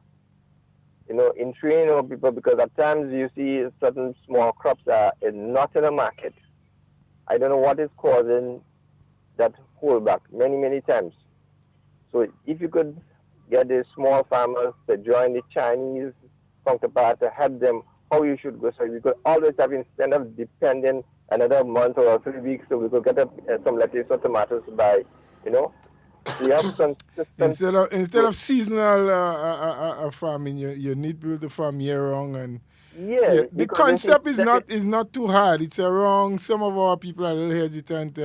You know, in training people, because at times you see certain small crops are not in the market. I don't know what is causing that holdback many times. So if you could get the small farmers to join the Chinese counterpart to help them how you should go. So we could always have, instead of depending another month or 3 weeks, so we could get some lettuce or tomatoes by, we have some instead of seasonal farming, you need people to farm year round, and the concept is not too hard. It's around some of our people are a little hesitant.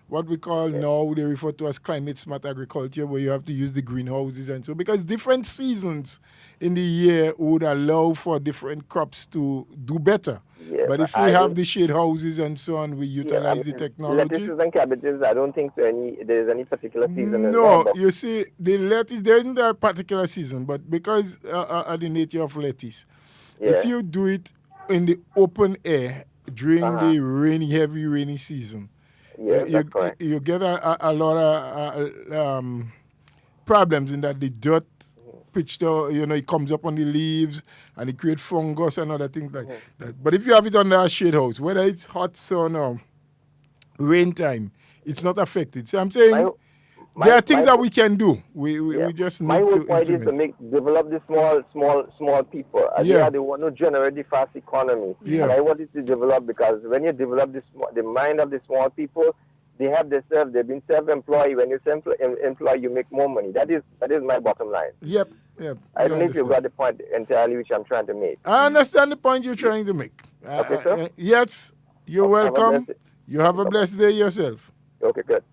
What we call now, they refer to as climate smart agriculture, where you have to use the greenhouses and so, because different seasons in the year would allow for different crops to do better. Yeah, but if we have the shade houses and so on, we utilize the technology. Lettuces and cabbages, I don't think there's any particular season. No, you see, the lettuce, there isn't a particular season, but because of the nature of lettuce, if you do it in the open air during the heavy rainy season, you get a lot of problems in that the dirt pitched, it comes up on the leaves and it creates fungus and other things like that. But if you have it under a shade house, whether it's hot sun or rain time, it's not affected. So I'm saying there are things that we can do. We just need to implement. My whole point is to develop the small people. They are the one who generate the fast economy. And I want it to develop, because when you develop the mind of the small people, they've been self-employed. When you self-employ, you make more money. That is my bottom line. Yep. I don't know if you got the point entirely which I'm trying to make. I understand the point you're trying to make. Okay, sir? Yes, you're welcome. You have a blessed day yourself. Okay, good.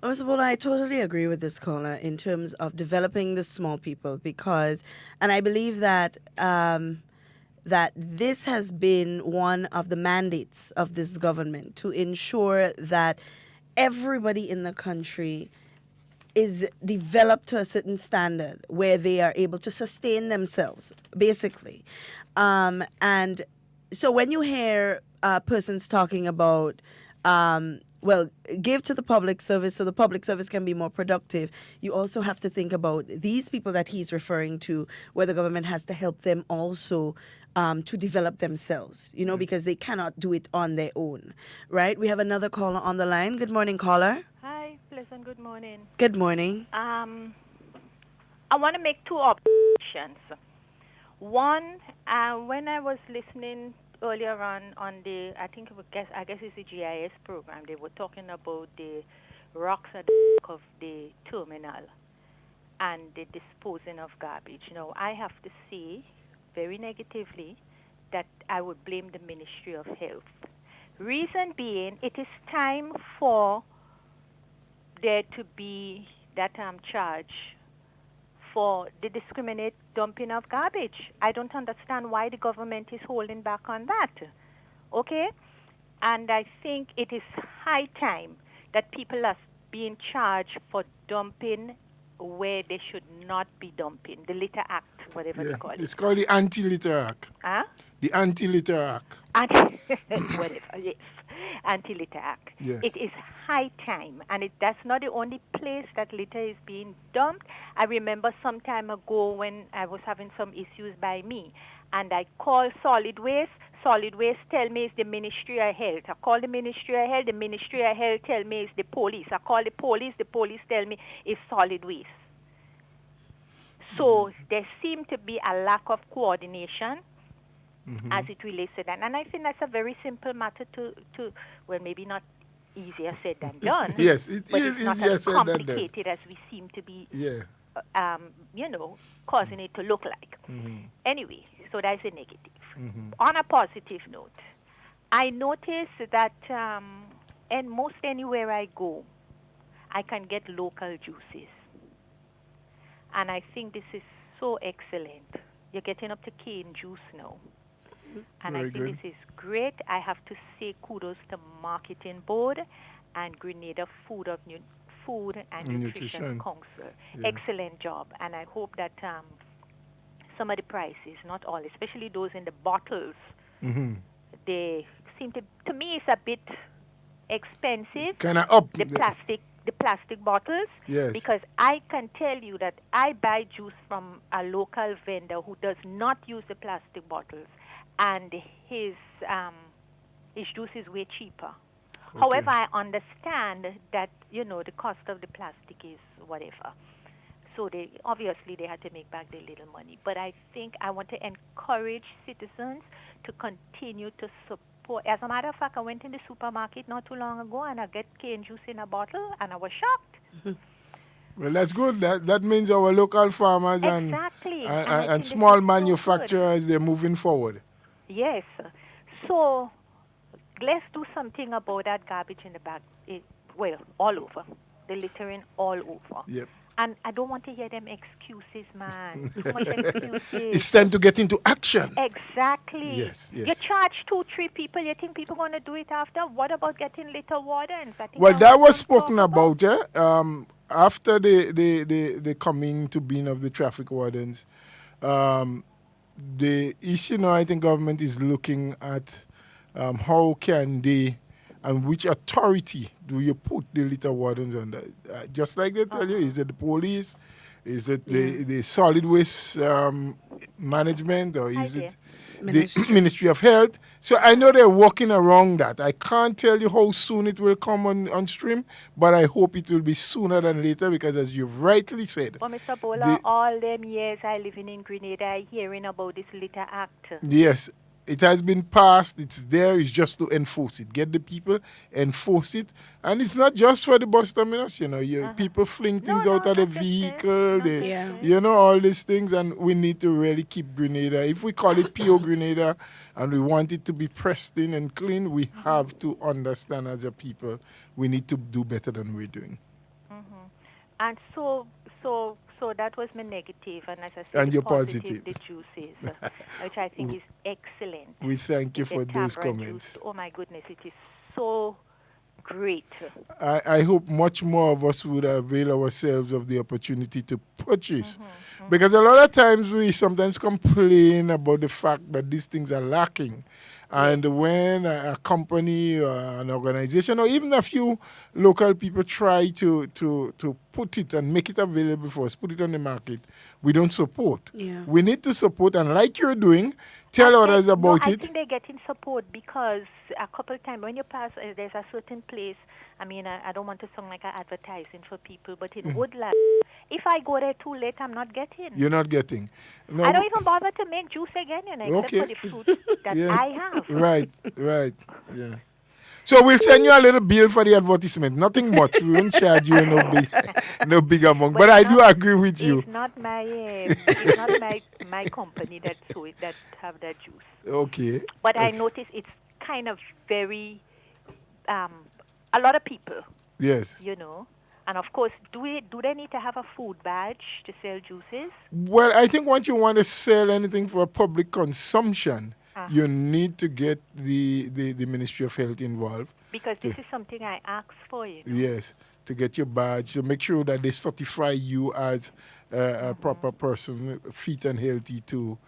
Mr. Bola, I totally agree with this caller in terms of developing the small people, and I believe that that this has been one of the mandates of this government, to ensure that everybody in the country is developed to a certain standard where they are able to sustain themselves, basically. And so when you hear persons talking about, give to the public service so the public service can be more productive, you also have to think about these people that he's referring to, where the government has to help them also to develop themselves, because they cannot do it on their own, right? We have another caller on the line. Good morning, caller. Hi, pleasant good morning. Good morning. I want to make two observations. One, when I was listening earlier on the, I guess it's the GIS program, they were talking about the rocks at the back of the terminal and the disposing of garbage. Now, I have to say very negatively that I would blame the Ministry of Health. Reason being, it is time for there to be that charge for the discriminate dumping of garbage. I don't understand why the government is holding back on that. Okay? And I think it is high time that people are being charged for dumping where they should not be dumping. The Litter Act, whatever they call it. It's called the Anti-Litter Act. Huh? The Anti-Litter Act. Whatever, yes. Anti-Litter Act. Yes. It is high time, and that's not the only place that litter is being dumped. I remember some time ago when I was having some issues by me, and I called solid waste. Solid waste tell me it's the Ministry of Health. I call the Ministry of Health. The Ministry of Health tell me it's the police. I call the police. The police tell me it's solid waste. So there seemed to be a lack of coordination as it relates to that. And I think that's a very simple matter to well, maybe not easier said than done. Yes, it but is it's not easier as said than done. complicated as we seem to be, Yeah. causing it to look like. Anyway, so that's a negative. On a positive note, I notice that and most anywhere I go, I can get local juices. And I think this is so excellent. You're getting up to cane juice now. And Very I think good. this is great. I have to say kudos to Marketing Board and Grenada Food and Nutrition Council. Yeah. Excellent job. And I hope that some of the prices, not all, especially those in the bottles, they seem to me it's a bit expensive. Kind of up. The plastic bottles. Yes. Because I can tell you that I buy juice from a local vendor who does not use the plastic bottles, and his juice is way cheaper. Okay. However, I understand that the cost of the plastic is whatever. So they had to make back their little money. But I think I want to encourage citizens to continue to support. As a matter of fact, I went in the supermarket not too long ago and I get cane juice in a bottle and I was shocked. Well, that's good. That means our local farmers Exactly. and small manufacturers, they're moving forward. Yes. So let's do something about that garbage in the back. All over. The littering all over. Yep. And I don't want to hear them excuses, man. Too much excuses. It's time to get into action. Exactly. Yes. You charge 2-3 people. You think people going to do it after? What about getting litter wardens? Well, that was spoken about, after the coming to being of the traffic wardens. The issue now, I think government is looking at how can they and which authority do you put the litter wardens under? Just like they tell you, is it the police? Is it the solid waste management? Or is it the Ministry of Health? So I know they're working around that. I can't tell you how soon it will come on stream, but I hope it will be sooner than later because as you rightly said. Well, Mr. Bola, all them years I living in Grenada, I hearing about this litter act. Yes. It has been passed. It's there. It's just to enforce it. Get the people, enforce it. And it's not just for the bus terminus. People fling things out of the vehicle. All these things. And we need to really keep Grenada. If we call it pure Grenada and we want it to be pristine and clean, we have to understand as a people we need to do better than we're doing. And so that was my negative, and as I said, and you're positive. The juices, which I think is excellent. We thank you for those comments. Juice. Oh my goodness, it is so great. I hope much more of us would avail ourselves of the opportunity to purchase. Because a lot of times we sometimes complain about the fact that these things are lacking. And when a company or an organization or even a few local people try to put it and make it available for us, put it on the market, we don't support. Yeah. We need to support, and like you're doing, tell others about it. I think they're getting support because a couple of times when you pass, there's a certain place. I mean, I don't want to sound like I'm advertising for people, but in Woodland, if I go there too late, I'm not getting. You're not getting. No, I don't even bother to make juice again, except for the fruit that I have. Right, yeah. So we'll send you a little bill for the advertisement. Nothing much. We won't charge you no big amount. But I do agree with you. It's not my company that have that juice. Okay. But I notice it's kind of very a lot of people. Yes. And of course, do they need to have a food badge to sell juices? Well, I think once you want to sell anything for public consumption, you need to get the Ministry of Health involved. Because this is something I asked for, you know. Yes, to get your badge, to make sure that they certify you as a proper person, fit and healthy to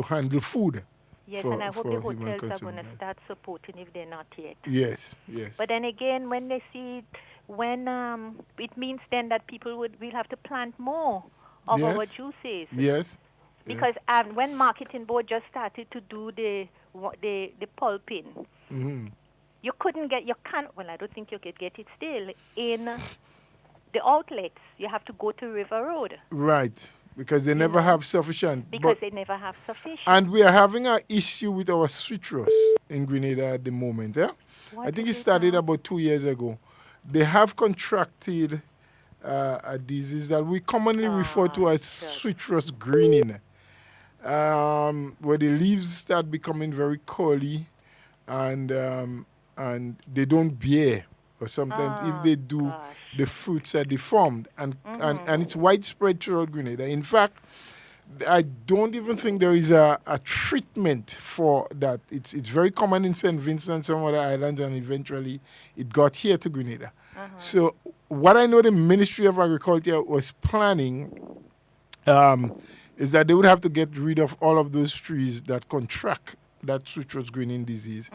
handle food. Yes, for, and I hope for the human hotels are consumption. going to start supporting if they're not yet. Yes. But then again, when they see it, when it means then that people will have to plant more of our juices. Yes. Because when marketing board just started to do the pulping, you can't. Well, I don't think you could get it still in the outlets. You have to go to River Road. Right. Because they never have sufficient. Because they never have sufficient. And we are having an issue with our citrus in Grenada at the moment. Yeah? I think it started about 2 years ago. They have contracted a disease that we commonly refer to as citrus greening, where the leaves start becoming very curly and they don't bear. Or sometimes if they do, the fruits are deformed. And it's widespread throughout Grenada. In fact, I don't even think there is a treatment for that. It's very common in St. Vincent and some other islands, and eventually it got here to Grenada. So what I know the Ministry of Agriculture was planning is that they would have to get rid of all of those trees that contract that citrus greening disease.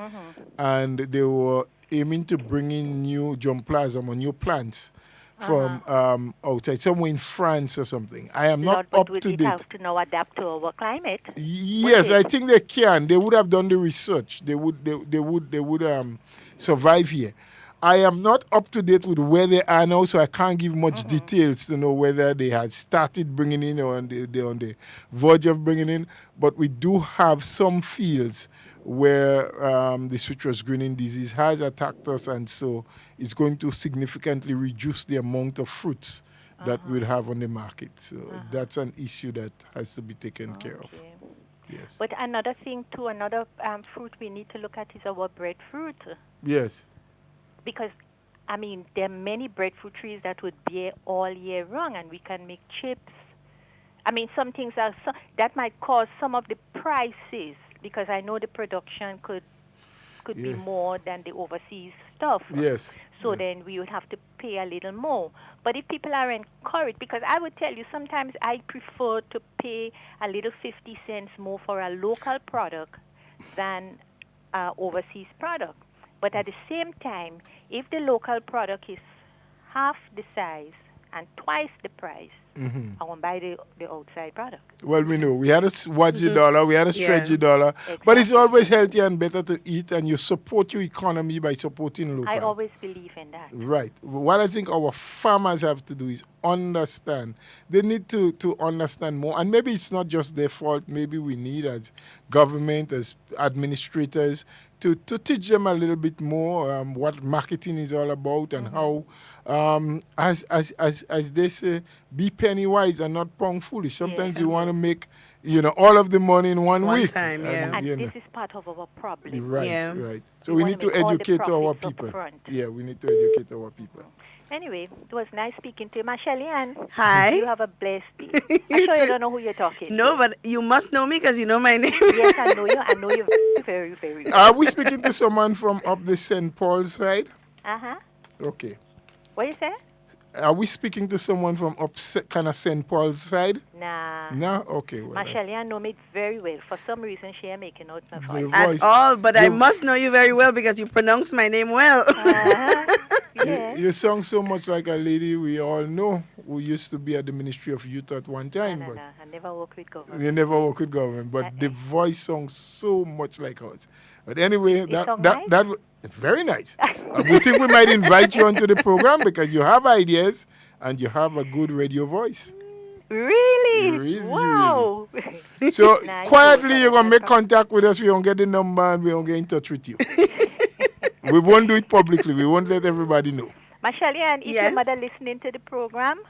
And they were aiming to bring in new germplasm or new plants from outside, somewhere in France or something. I am not up to date. Would it have to now adapt to our climate? Yes, I think they can. They would have done the research. They would survive here. I am not up to date with where they are now, so I can't give much details to know whether they had started bringing in or they're on the verge of bringing in. But we do have some fields where the citrus greening disease has attacked us, and so it's going to significantly reduce the amount of fruits that we'll have on the market. So that's an issue that has to be taken care of. Yes. But another thing too, another fruit we need to look at is our breadfruit. Yes. Because, I mean, there are many breadfruit trees that would bear all year round, and we can make chips. I mean, some things that might cause some of the prices, because I know the production could be more than the overseas stuff. Yes. So then we would have to pay a little more. But if people are encouraged, because I would tell you, sometimes I prefer to pay a little 50 cents more for a local product than overseas product. But at the same time, if the local product is half the size and twice the price, I won't buy the outside product. Well, we know. We had to watch the dollar. We had to stretch the dollar. Exactly. But it's always healthier and better to eat, and you support your economy by supporting local. I always believe in that. Right. What I think our farmers have to do is understand. They need to understand more. And maybe it's not just their fault. Maybe we need, as government, as administrators, to teach them a little bit more what marketing is all about and how, as they say, be penny wise and not pound foolish. Sometimes you want to make, all of the money in one week. Time, and this is part of our problem. Right, right. So we need to educate our people. Yeah, we need to educate our people. Anyway, it was nice speaking to you. Shelley-Ann. Hi. You have a blessed day. I'm sure you don't know who you're talking to. No, but you must know me because you know my name. Yes, I know you. I know you very, very well. Are we speaking to someone from up the St. Paul's side? Uh-huh. Okay. What you say? Are we speaking to someone from up kind of St. Paul's side? Nah. No? Okay. Well, Shelley-Ann know me very well. For some reason, she ain't making out my voice. At all, but I must know you very well because you pronounce my name well. Yeah. You sound so much like a lady we all know who used to be at the Ministry of Youth at one time. No. I never work with government. You never work with government, but the voice sounds so much like ours. But anyway, that it's very nice. We think we might invite you onto the program because you have ideas and you have a good radio voice. Really? Really? Wow. Really. So quietly you're going to make contact with us. We don't get the number and we don't get in touch with you. We won't do it publicly. We won't let everybody know. Shelley-Ann, if your mother listening to the program,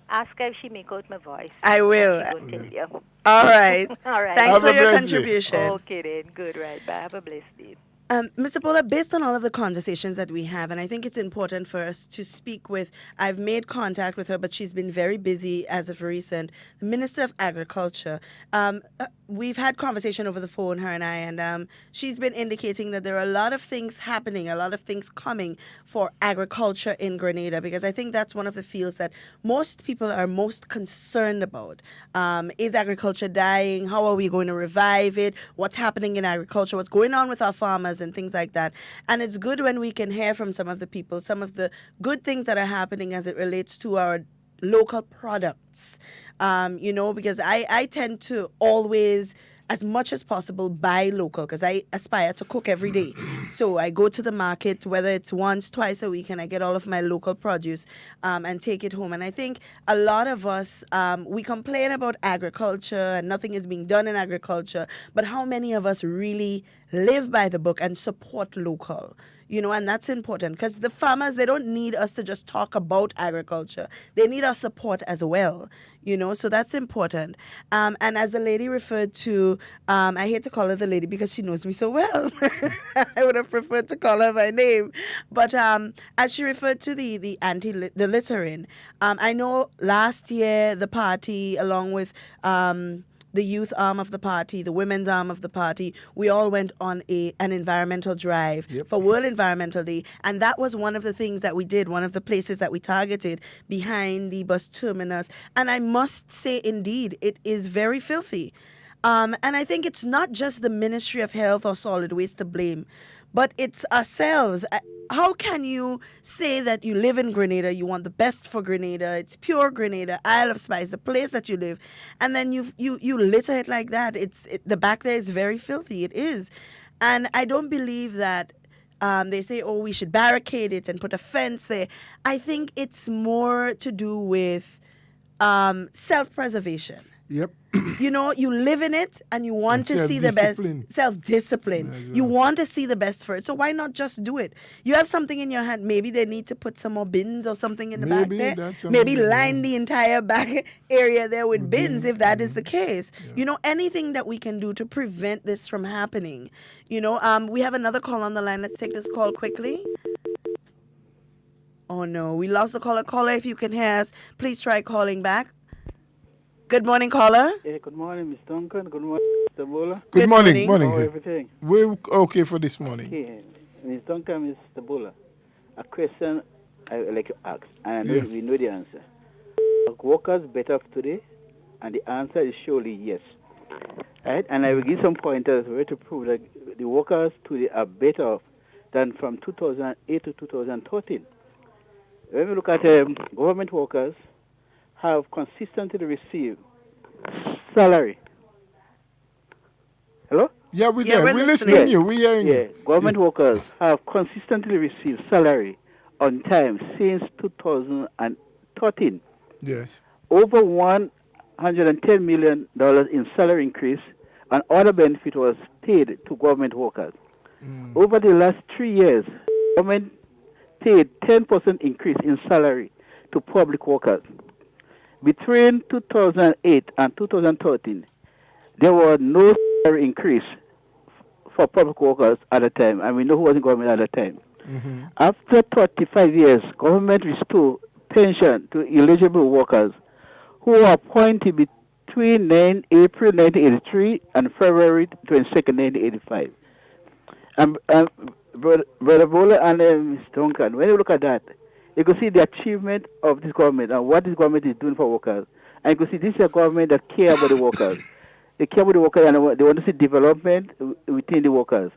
ask her if she make out my voice. I will. She will tell you. All right. All right. Thanks Have for a your blessed contribution. Okay then. Good, right. Bye. Have a blessed day. Mr. Paula, based on all of the conversations that we have, and I think it's important for us to speak with, I've made contact with her, but she's been very busy as of recent, the Minister of Agriculture. We've had conversation over the phone, her and I, and she's been indicating that there are a lot of things happening, a lot of things coming for agriculture in Grenada, because I think that's one of the fields that most people are most concerned about. Is agriculture dying? How are we going to revive it? What's happening in agriculture? What's going on with our farmers and things like that? And it's good when we can hear from some of the people, some of the good things that are happening as it relates to our local products. Because I tend to always, as much as possible, buy local because I aspire to cook every day. So I go to the market, whether it's once, twice a week, and I get all of my local produce and take it home. And I think a lot of us, we complain about agriculture and nothing is being done in agriculture, but how many of us really live by the book and support local? And that's important because the farmers, they don't need us to just talk about agriculture. They need our support as well, so that's important. And as the lady referred to, I hate to call her the lady because she knows me so well. I would have preferred to call her by name. But as she referred to the littering, I know last year the party, along with the youth arm of the party, the women's arm of the party, we all went on an environmental drive for World Environmental Day. And that was one of the things that we did, one of the places that we targeted behind the bus terminus. And I must say, indeed, it is very filthy. And I think it's not just the Ministry of Health or Solid Waste to blame, but it's ourselves. How can you say that you live in Grenada, you want the best for Grenada, it's pure Grenada, Isle of Spice, the place that you live, and then you litter it like that? The back there is very filthy. It is. And I don't believe that they say, oh, we should barricade it and put a fence there. I think it's more to do with self-preservation. Yep. You live in it and you want to see the best. Self-discipline. Yeah, you want to see the best for it. So why not just do it? You have something in your hand. Maybe they need to put some more bins or something in the back there. Maybe line the entire back area there with bins if that is the case. Yeah. Anything that we can do to prevent this from happening. We have another call on the line. Let's take this call quickly. Oh, no. We lost the caller. Caller, if you can hear us, please try calling back. Good morning, caller. Yeah, good morning, Ms. Duncan. Good morning, Mr. Bola. Good morning. How are everything? We're okay for this morning. Okay. Ms. Duncan, Mr. Bola, a question I would like to ask, and I know we know the answer. Are workers better off today? And the answer is surely yes. Right? And I will give some pointers where to prove that the workers today are better off than from 2008 to 2013. When we look at government workers, have consistently received salary. Hello? Yeah, we're there. We're listening to you. We're hearing you. Government workers have consistently received salary on time since 2013. Yes. Over $110 million in salary increase and other benefit was paid to government workers. Over the last 3 years, government paid 10% increase in salary to public workers. Between 2008 and 2013, there was no salary increase for public workers at the time, and we know who was in government at the time. Mm-hmm. After 35 years, government restored pension to eligible workers who were appointed between April 1983 and February 22, 1985. Brother Bola and Ms. Duncan, when you look at that, you can see the achievement of this government and what this government is doing for workers. And you can see this is a government that cares about the workers. They care about the workers and they want to see development within the workers.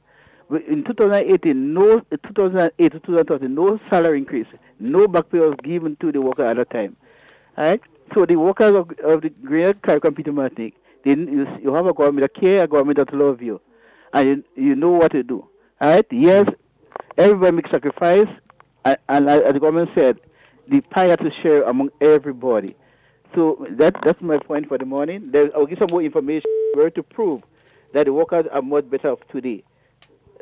In 2008 to 2013, no salary increase, no back pay was given to the worker at that time. All right? So the workers of the Great Carriacou Peter Martinique, you have a government that cares, a government that loves you, and you know what to do. All right? Yes, everybody makes sacrifice, and as the government said, the pie has to share among everybody. So that's my point for the morning. I'll give some more information to prove that the workers are much better off today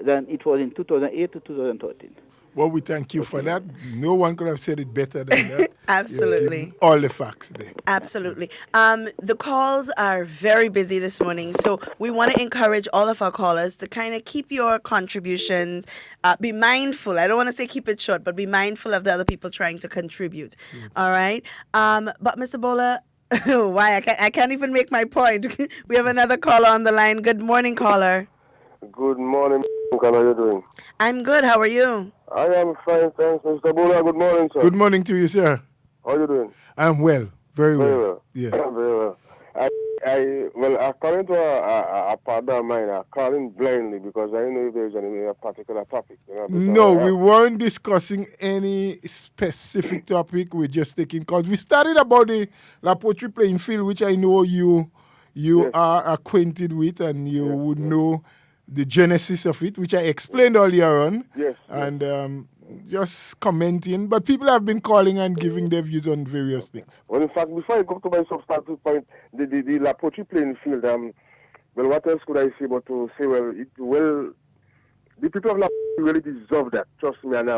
than it was in 2008 to 2013. Well, we thank you for that. No one could have said it better than that. Absolutely. You've given all the facts there. Absolutely. The calls are very busy this morning, so we want to encourage all of our callers to kind of keep your contributions, be mindful. I don't want to say keep it short, but be mindful of the other people trying to contribute. All right. But Mr. Bola, why I can't even make my point. We have another caller on the line. Good morning, caller. Good morning, How are you doing? I'm good. How are you? I am fine, thanks, Mr. Bola. Good morning, sir. Good morning to you, sir. How are you doing? I'm well. Very well. Yes. Very well. According to a partner of mine, I'm calling blindly because I don't know if there's any particular topic. No, we weren't discussing any specific topic. We're just taking calls. We started about the La Poetry playing field, which I know you are acquainted with, and you would know the genesis of it, which I explained earlier on. Yes. And just commenting. But people have been calling and giving their views on various things. Well, in fact, before I go to my substantive point, the La Poetry playing field, well, what else could I say but to say, the people of La Poetry really deserve that, trust me, and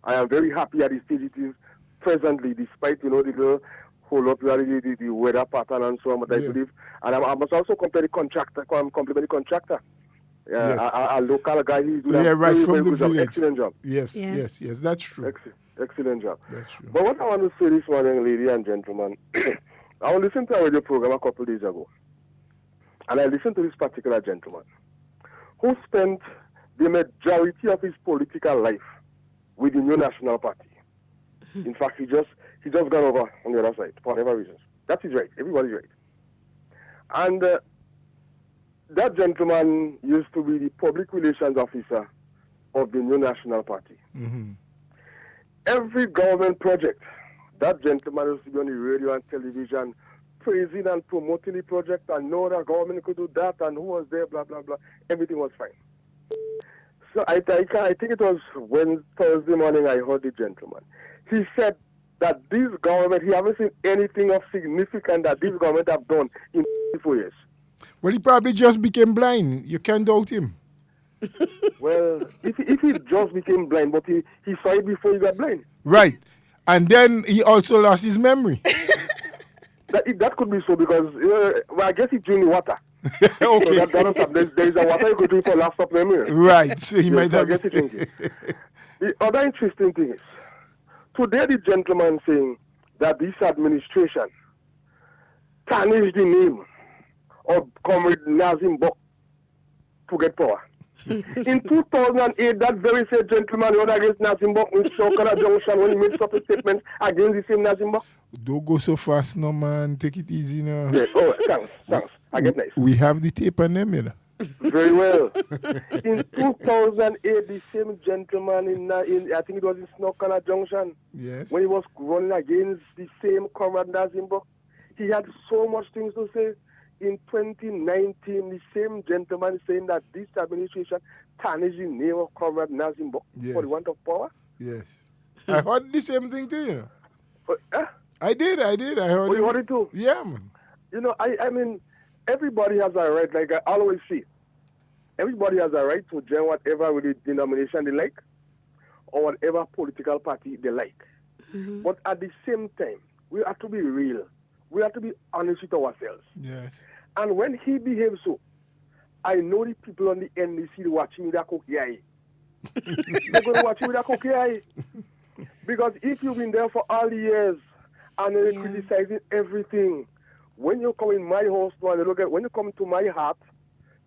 I am very happy at the stage it is presently, despite, the little hold up the weather pattern and so on, but I believe, and I must also compliment the contractor. A local guy, he's doing a right very, from very the good job, village. excellent job. Yes, that's true. Excellent job. That's true. But what I want to say this morning, ladies and gentlemen, I listened to a radio program a couple of days ago, and I listened to this particular gentleman who spent the majority of his political life with the New National Party. In fact, he just gone over on the other side for whatever reasons. That is right. Everybody's right. And that gentleman used to be the public relations officer of the New National Party. Mm-hmm. Every government project, that gentleman used to be on the radio and television praising and promoting the project, and no other government could do that, and who was there, blah, blah, blah. Everything was fine. So I think it was Thursday morning I heard the gentleman. He said that this government, he hasn't seen anything of significance that this government have done in 4 years. Well, he probably just became blind. You can't doubt him. Well, if he just became blind, but he saw it before he got blind. Right. And then he also lost his memory. That could be so because, I guess he drank water. Okay. So there is a water you could drink for last of memory. Right. So he might have... I guess he drank it. The other interesting thing is, today the gentleman saying that this administration tarnished the name of Comrade Nazim Bok to get power. In 2008, that very same gentleman went against Nazim Bok in Sokara Junction when he made such a statement against the same Nazim Bok. Don't go so fast, no, man. Take it easy now. Yeah. Oh, thanks. I get nice. We have the tape on them, you know. Very well. In 2008, the same gentleman in I think it was in Snokana Junction. Yes. When he was running against the same Comrade Nazim Bok, he had so much things to say. In 2019, the same gentleman saying that this administration tarnished the name of Comrade Nazim Bok for the want of power. Yes. I heard the same thing too, you know. I did. I heard you heard it too? Yeah, man. I mean, everybody has a right, like I always say, everybody has a right to join whatever with the denomination they like or whatever political party they like. Mm-hmm. But at the same time, we have to be real. We have to be honest with ourselves. Yes. And when he behaves so, I know the people on the NDC watching with a cookie eye. They're going to watch you with a cookie eye. Because if you've been there for all the years and you're criticizing everything, when you come in my house and look at when you come to my heart,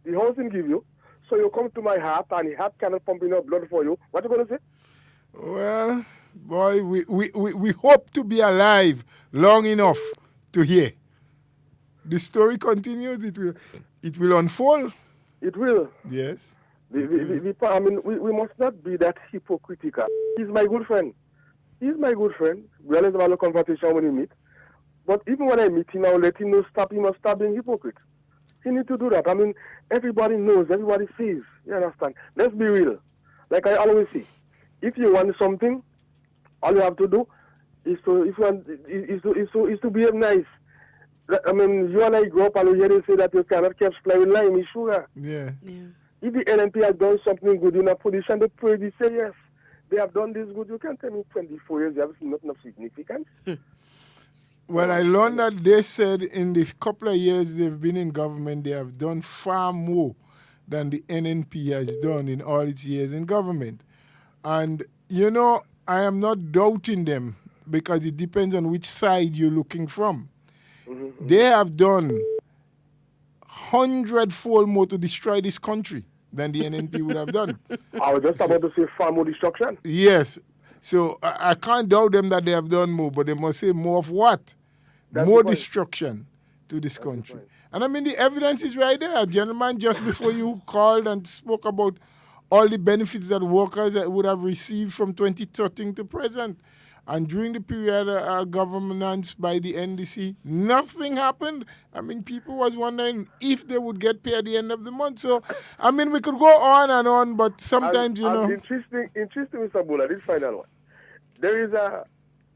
the house will give you. So you come to my heart and the heart cannot pump enough blood for you. What are you going to say? Well, boy, we hope to be alive long enough to hear. The story continues. It will unfold. It will. Yes. We must not be that hypocritical. He's my good friend. We always have a conversation when we meet. But even when I meet him, I'll let him know he must stop being hypocrite. He needs to do that. I mean, everybody knows, everybody sees. You understand? Let's be real. Like I always say, if you want something, all you have to do is to behave nice. I mean, you and I grew up and we hear they say that you cannot catch fly with lime and sugar. Yeah. If the NNP has done something good in a position, the praise say yes. they have done this good. You can't tell me 24 years, you have seen nothing of significance. Well, I learned that they said in the couple of years they've been in government, they have done far more than the NNP has done in all its years in government. And, you know, I am not doubting them because it depends on which side you're looking from. They have done 100-fold more to destroy this country than the NNP would have done. I was just about to say far more destruction. Yes. So I can't doubt them that they have done more, but they must say more of what? That's more the point. destruction to this country. And I mean, the evidence is right there. Gentlemen, just before you called and spoke about all the benefits that workers would have received from 2013 to present. And during the period of governance by the NDC, nothing happened. I mean, people was wondering if they would get paid at the end of the month. So, I mean, we could go on, but sometimes, you know. Interesting, Mr. Bulla, this final one. There is a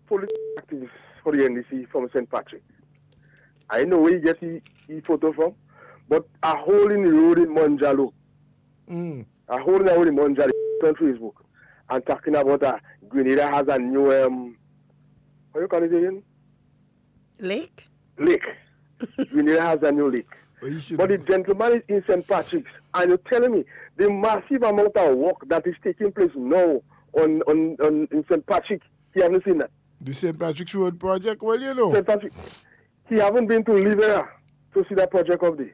police activist for the NDC from St. Patrick. I know where he gets his photo from, but a hole in the road in Monjalo. A hole in the road in Monjalo on Facebook. And talking about Grenada has a new, what you call it again? Lake? Lake. Grenada has a new lake. But the gentleman is in St. Patrick's, and you're telling me the massive amount of work that is taking place now in St. Patrick, he hasn't seen that. The St. Patrick's Road project, well, you know. St. Patrick, he haven't been to Livera to see that project of the,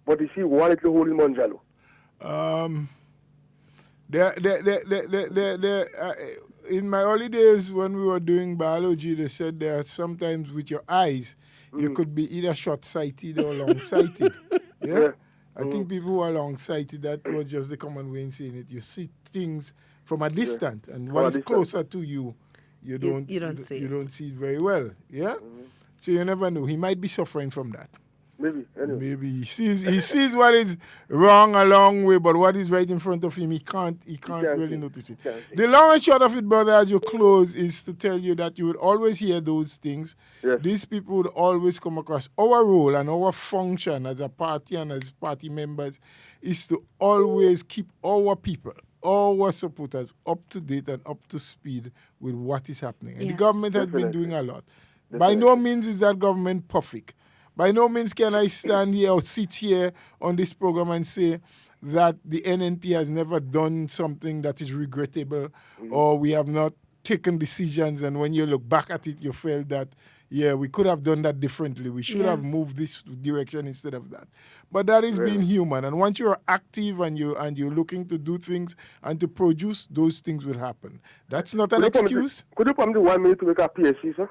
but he see one little hole in Monjalo. In my early days when we were doing biology, they said that sometimes with your eyes, you could be either short-sighted or long-sighted. Yeah? I think people who are long-sighted, that was just the common way in saying it. You see things from a distance, and what is closer to you, you don't see it very well. Yeah? So you never know. He might be suffering from that. Maybe. Anyway. Maybe he sees what is wrong a long way, but what is right in front of him, he can't really notice it. The long and short of it, brother, as you close, is to tell you that you would always hear those things. Yes. These people would always come across. Our role and our function as a party and as party members is to always keep our people, our supporters up to date and up to speed with what is happening. And the government has been doing a lot. By no means is that government perfect. By no means can I stand here or sit here on this program and say that the NNP has never done something that is regrettable or we have not taken decisions, and when you look back at it, you feel that, yeah, we could have done that differently. We should have moved this direction instead of that. But that is being human. And once you're active and you're looking to do things and to produce, those things will happen. That's not an excuse. Could you promise 1 minute to make a PSC, sir?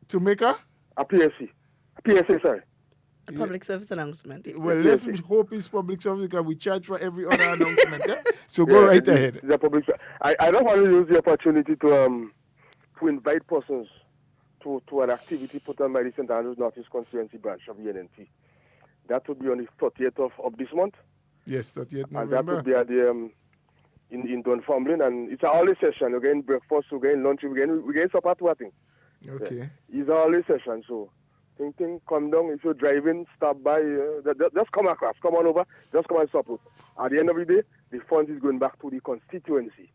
To make a PSC. PSA, sorry. A public service announcement. Well, let's hope it's public service because we charge for every other announcement. Yeah? So go right ahead. It's a public. I don't want to use the opportunity to invite persons to an activity put on by the St. Andrews Northeast Constituency branch of the NNP. That would be on the 30th of this month. Yes, 30th November. And that would be at the in Dunfermline, and it's an early session. We're getting breakfast, we're getting lunch, we're getting supper to I think. Okay. It's an early session, so come down. If you're driving, stop by. Just come across, come on over, just come and support. At the end of the day, the funds is going back to the constituency.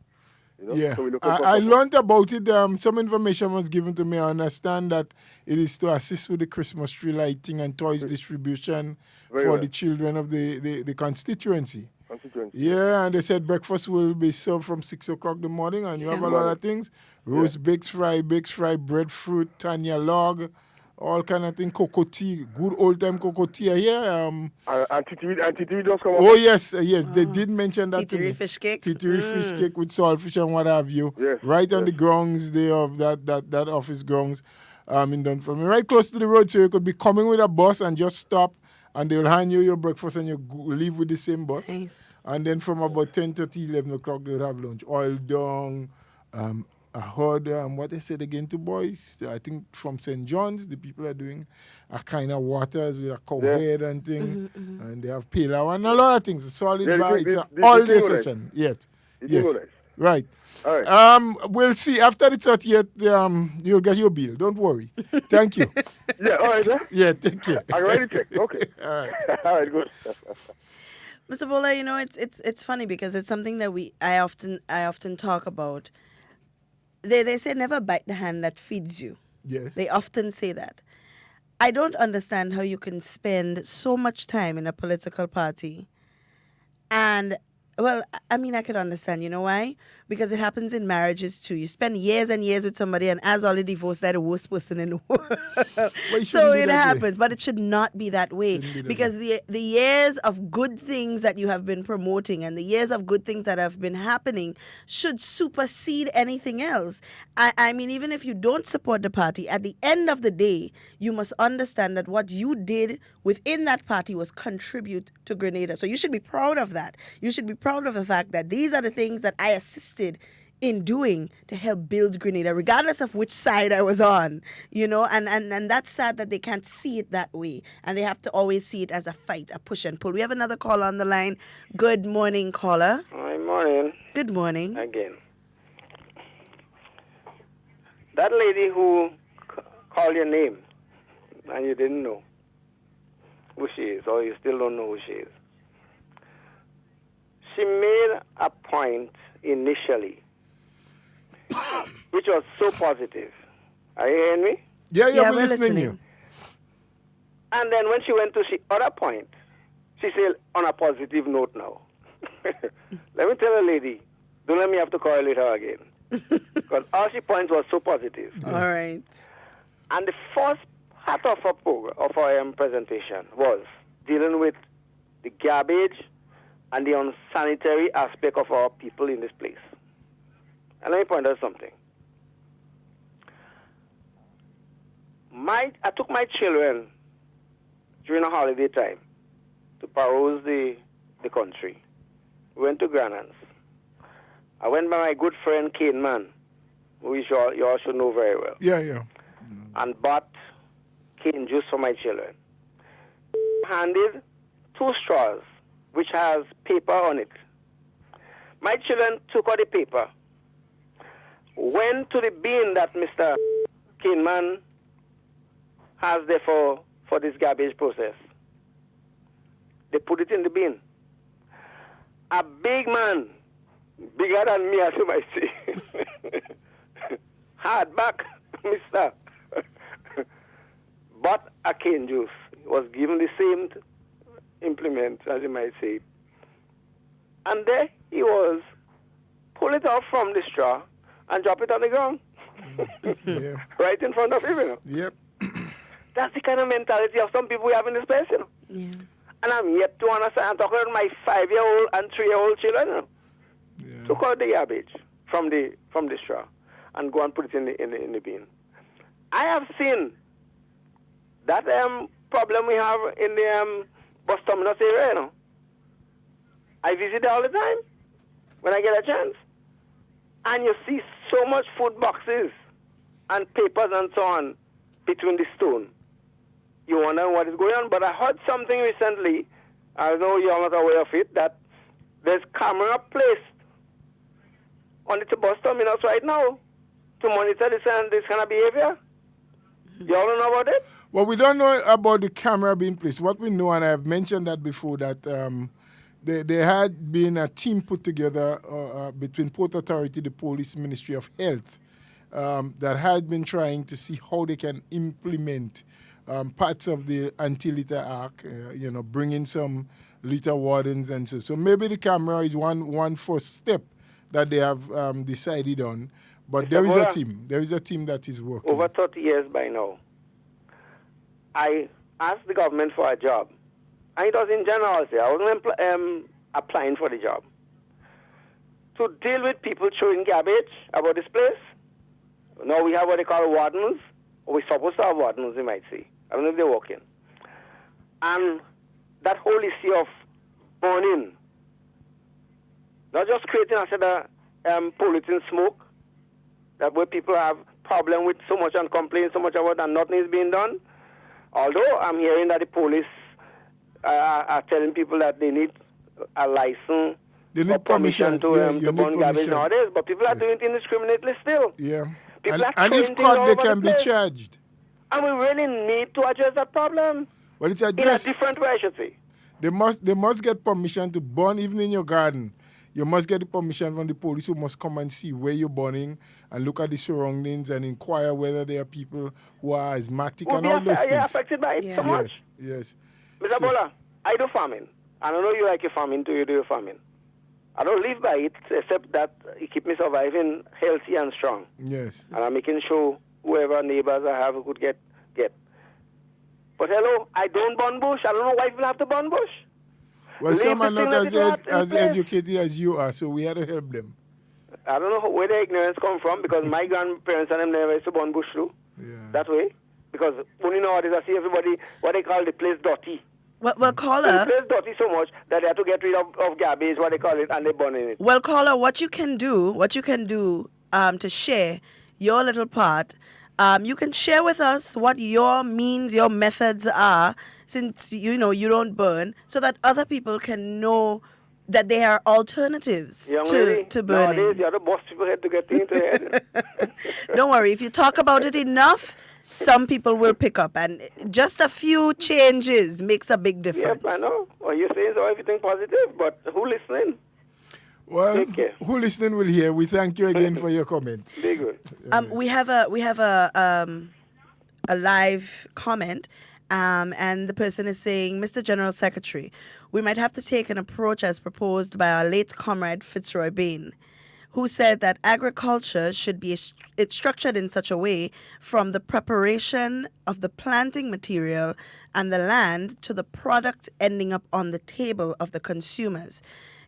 You know? Yeah, so I learned about it. Some information was given to me. I understand that it is to assist with the Christmas tree lighting and toys distribution for the children of the constituency. Yeah, and they said breakfast will be served from 6 o'clock in the morning, and you have a lot of things. Roast bakes, fry, breadfruit, Tanya log, all kind of thing, cocoa tea, good old-time cocoa tea here. And titiri just come up. Oh, yes, they did mention that Titiri fish cake. Titiri fish cake with saltfish and what have you. Yes, right on the grounds there of that office grounds in Dunfermline. Right close to the road, so you could be coming with a bus and just stop, and they'll hand you your breakfast and you leave with the same bus. Nice. And then from about 10:30, 11 o'clock, they'll have lunch. Oil dung, I heard what they said again to boys. I think from St. John's, the people are doing a kind of waters with a cow head and thing. And they have pilau and a lot of things. A solid bar. It's an all-day session. Yes. Right. All right. We'll see. After the 30th, you'll get your bill. Don't worry. Thank you. Yeah, all right, sir. Yeah, take care. I already checked. Okay. All right. All right, good. Mr. Bola, you know, it's funny because it's something that I often talk about. They say never bite the hand that feeds you. Yes. They often say that. I don't understand how you can spend so much time in a political party and, well, I mean, I could understand. You know why? Because it happens in marriages too. You spend years and years with somebody, and as already divorced, they're the worst person in the world. So it happens, but it should not be that way. Because the years of good things that you have been promoting and the years of good things that have been happening should supersede anything else. I mean, even if you don't support the party, at the end of the day, you must understand that what you did within that party was contribute to Grenada. So you should be proud of that. You should be proud of the fact that these are the things that I assisted in doing to help build Grenada, regardless of which side I was on, you know, and that's sad that they can't see it that way. And they have to always see it as a fight, a push and pull. We have another caller on the line. Good morning, caller. Good morning. Good morning. Again. That lady who called your name and you didn't know who she is, or you still don't know who she is. She made a point initially, which was so positive. Are you hearing me? Yeah, we're listening to you. And then when she went to the other point, she said, on a positive note now. Let me tell a lady, don't let me have to call her later again. Because all she points was so positive. All right. And the first part of her program, of her presentation was dealing with the garbage and the unsanitary aspect of our people in this place. And let me point out something. I took my children during a holiday time to peruse the country. We went to Grenada. I went by my good friend Kane Man, who you all should know very well. Yeah. And bought cane juice for my children. Handed 2 straws, which has paper on it. My children took out the paper, went to the bin that Mr. Kingman has there for this garbage process. They put it in the bin. A big man, bigger than me as you might say, hardback, Mr. bought a cane juice, was given the same implement, as you might say. And there he was, pull it off from the straw and drop it on the ground. Yeah. Right in front of him, you know. Yep. That's the kind of mentality of some people we have in this place, you know. Yeah. And I'm yet to understand. I'm talking about my 5-year-old and 3-year-old children, you know. Yeah. Took out the garbage from the straw and go and put it in the bin. I have seen that problem we have in the bus terminus area, you know. I visit there all the time when I get a chance. And you see so much food boxes and papers and so on between the stone. You wonder what is going on. But I heard something recently, I know you're not aware of it, that there's camera placed on the bus terminus right now to monitor this kind of behavior. You all don't know about it? Well, we don't know about the camera being placed. What we know, and I've mentioned that before, that there had been a team put together between Port Authority, the Police, Ministry of Health, that had been trying to see how they can implement parts of the Anti-Litter Act, bringing some litter wardens and so. So maybe the camera is one first step that they have decided on. But Mr. there is Bola, a team. There is a team that is working. Over 30 years by now, I asked the government for a job. And it was in generosity. I wasn't applying for the job. To deal with people throwing garbage about this place. Now we have what they call wardens. Or we're supposed to have wardens, you might say. I don't know if they're working. And that whole issue of burning, not just creating polluting smoke, that where people have problem with so much and complain so much about and nothing is being done. Although I'm hearing that the police are telling people that they need a license they need permission to burn garbage nowadays, but people are doing it indiscriminately still. Yeah. People And if caught, they can be charged. And we really need to address that problem. Well, it's addressed. In a different way, I should say. They must get permission to burn even in your garden. You must get the permission from the police, who must come and see where you're burning and look at the surroundings and inquire whether there are people who are asthmatic and all those things. Affected by it so much. Yes. Mr. Bola, I do farming. I don't know you like your farming too, you do your farming. I don't live by it, except that it keeps me surviving healthy and strong. Yes. And I'm making sure whoever neighbors I have could get. But hello, I don't burn bush. I don't know why people have to burn bush. Well, some are not as educated as you are, so we had to help them. I don't know where the ignorance come from, because my grandparents and them never used to burn bush too. Yeah. That way. Because only nowadays I see everybody, what they call the place dirty. Well, caller. The place dirty so much that they have to get rid of garbage, what they call it, and they burn in it. Well, caller, what you can do to share your little part, you can share with us what your means, your methods are, since you don't burn, so that other people can know that there are alternatives to burning. Nowadays, you have to bust people head to get things into their head. Don't worry, if you talk about it enough, some people will pick up, and just a few changes makes a big difference. Yep, I know. Well, you're saying so everything positive, but who listening? Well, who listening will hear. We thank you again for your comment. Very good. We have a live comment, and the person is saying, Mr. General Secretary, we might have to take an approach as proposed by our late comrade Fitzroy Bain, who said that agriculture should be structured in such a way, from the preparation of the planting material and the land to the product ending up on the table of the consumers.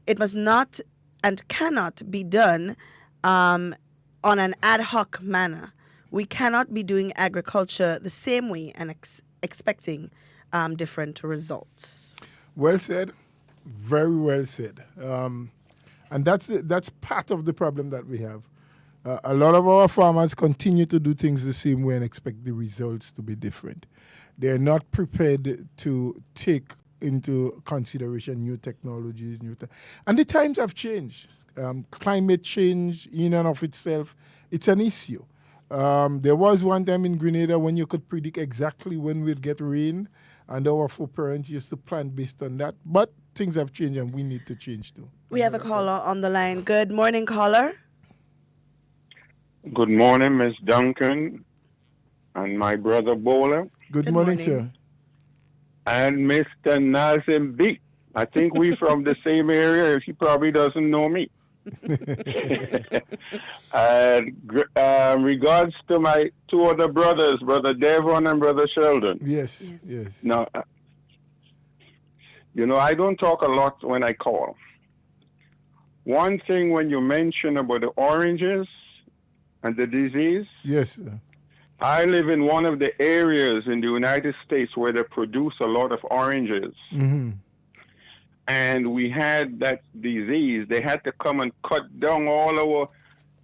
It must not and cannot be done on an ad hoc manner. We cannot be doing agriculture the same way and expecting different results. Well said. Very well said. And that's part of the problem that we have. A lot of our farmers continue to do things the same way and expect the results to be different. They're not prepared to take into consideration new technologies, and the times have changed. Climate change in and of itself, it's an issue. There was one time in Grenada when you could predict exactly when we'd get rain, and our foreparents used to plant based on that. But things have changed, and we need to change too. We have a caller on the line. Good morning, caller. Good morning, Miss Duncan and my brother Bowler. Good morning, sir. And Mr. Nazim B. I think we from the same area. He probably doesn't know me. Regards to my two other brothers, Brother Devon and Brother Sheldon. Yes. Now, I don't talk a lot when I call. One thing, when you mention about the oranges and the disease. Yes, sir. I live in one of the areas in the United States where they produce a lot of oranges. Mm-hmm. And we had that disease. They had to come and cut down all our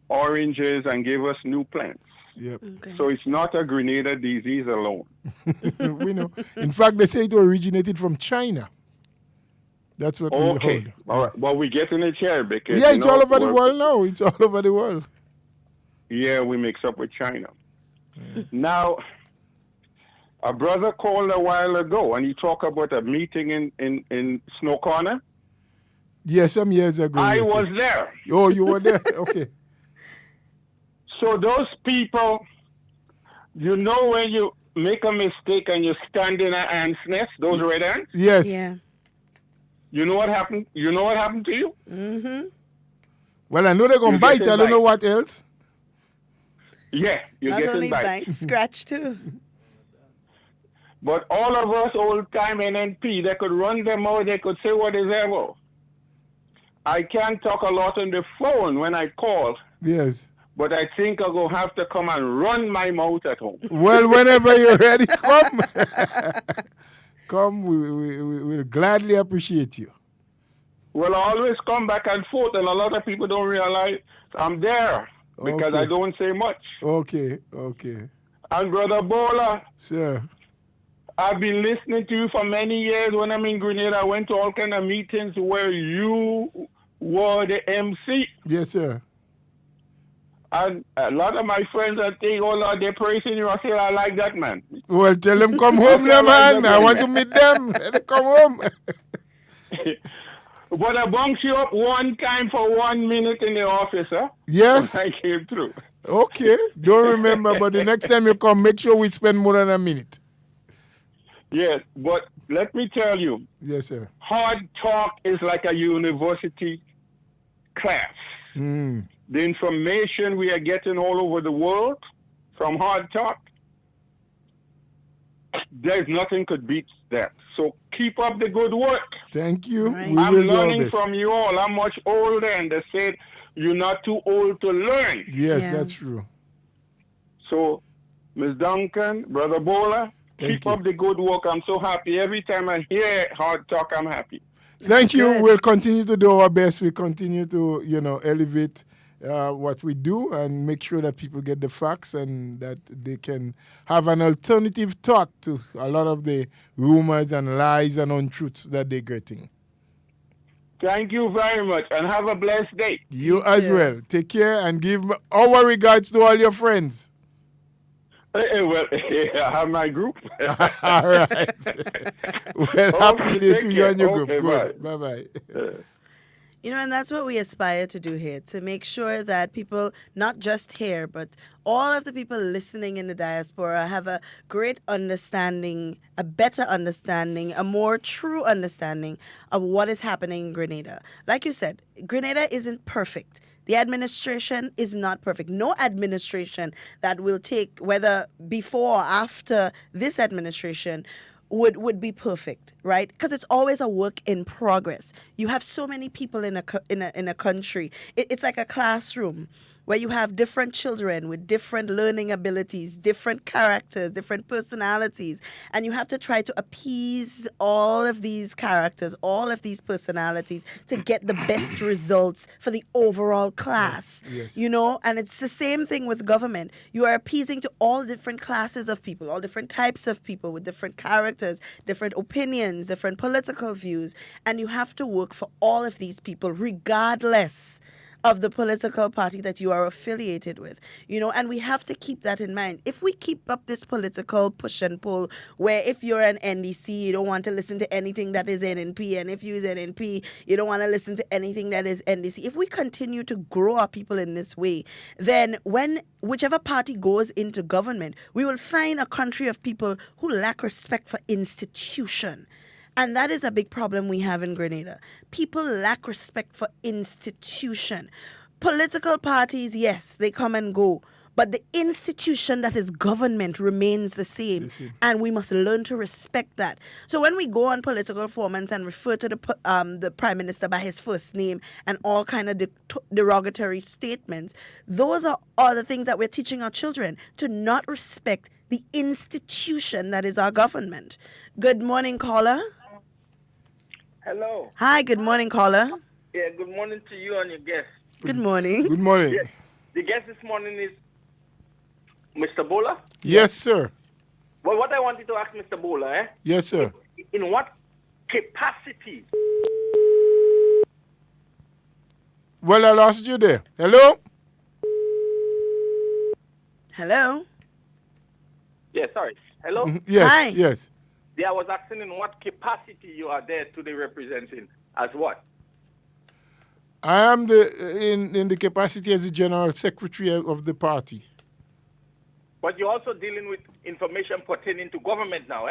oranges and give us new plants. Yep. Okay. So it's not a Grenada disease alone. We know. In fact, they say it originated from China. That's what we heard. All right. Well, we're getting it here because... Yeah, it's all over the world now. It's all over the world. Yeah, we mix up with China. Yeah. Now, a brother called a while ago, and he talked about a meeting in Snow Corner. Yes, some years ago. I was there. Oh, you were there? Okay. So those people, when you make a mistake and you stand in an ant's nest, those red ants? Yes. Yeah. You know what happened? You know what happened to you? Mm-hmm. Well, I know they're going to bite. I don't know what else. Yeah, you're Not getting only bite. scratch too. But all of us old-time NNP, they could run them out, they could say whatever. I can't talk a lot on the phone when I call. Yes. But I think I'm going to have to come and run my mouth at home. Well, whenever you're ready, come. Come, we'll gladly appreciate you. Well, I always come back and forth, and a lot of people don't realize I'm there because I don't say much. Okay. And Brother Bola, sir, I've been listening to you for many years. When I'm in Grenada, I went to all kind of meetings where you were the MC. Yes, sir. And a lot of my friends are saying, oh Lord, they're praising you. I say, I like that, man. Well, tell them come home now, man. I want to meet them. Come home. But I bunked you up one time for 1 minute in the office, huh? Yes. When I came through. Okay. Don't remember, but the next time you come, make sure we spend more than a minute. Yes, but let me tell you. Yes, sir. Hard talk is like a university class. Mm. The information we are getting all over the world from hard talk, there's nothing could beat that. So keep up the good work. Thank you. Right. We I'm will do our learning best. from you all. I'm much older, and they said you're not too old to learn. Yes, Yeah. that's true. So, Ms. Duncan, Brother Bola, Thank keep you. up the good work. I'm so happy. Every time I hear hard talk, I'm happy. Thank you. good. We'll continue to do our best. We continue to, elevate what we do and make sure that people get the facts and that they can have an alternative thought to a lot of the rumors and lies and untruths that they're getting. Thank you very much, and have a blessed day. You You as too. well. Take care and give our regards to all your friends. Well, I have my group. All right. Well, happy Okay, day take to you care. and your group. Okay, Good. Bye-bye. And that's what we aspire to do here, to make sure that people, not just here, but all of the people listening in the diaspora have a great understanding, a better understanding, a more true understanding of what is happening in Grenada. Like you said, Grenada isn't perfect. The administration is not perfect. No administration that will take, whether before or after this administration, would be perfect, right? Because it's always a work in progress. You have so many people in a country. It's like a classroom where you have different children with different learning abilities, different characters, different personalities, and you have to try to appease all of these characters, all of these personalities to get the best results for the overall class. Yes. And it's the same thing with government. You are appeasing to all different classes of people, all different types of people with different characters, different opinions, different political views, and you have to work for all of these people regardless of the political party that you are affiliated with, and we have to keep that in mind. If we keep up this political push and pull, where if you're an NDC, you don't want to listen to anything that is NNP, and if you're NNP, you don't want to listen to anything that is NDC. If we continue to grow our people in this way, then whichever party goes into government, we will find a country of people who lack respect for institution. And that is a big problem we have in Grenada. People lack respect for institution. Political parties, yes, they come and go. But the institution that is government remains the same. And we must learn to respect that. So when we go on political formats and refer to the Prime Minister by his first name and all kind of derogatory statements, those are all the things that we're teaching our children, to not respect the institution that is our government. Good morning, caller. Hello. Hi, good morning, caller. Yeah, good morning to you and your guest. Good morning. Good morning. Yes. The guest this morning is Mr. Bola. Yes, sir. Well, what I wanted to ask Mr. Bola, Yes, sir. in what capacity? Well, I lost you there. Hello? Hello? Yeah, sorry. Hello? Yes, Hi. yes. Yeah, I was asking in what capacity you are there today representing. As what? I am in the capacity as the General Secretary of the party. But you're also dealing with information pertaining to government now,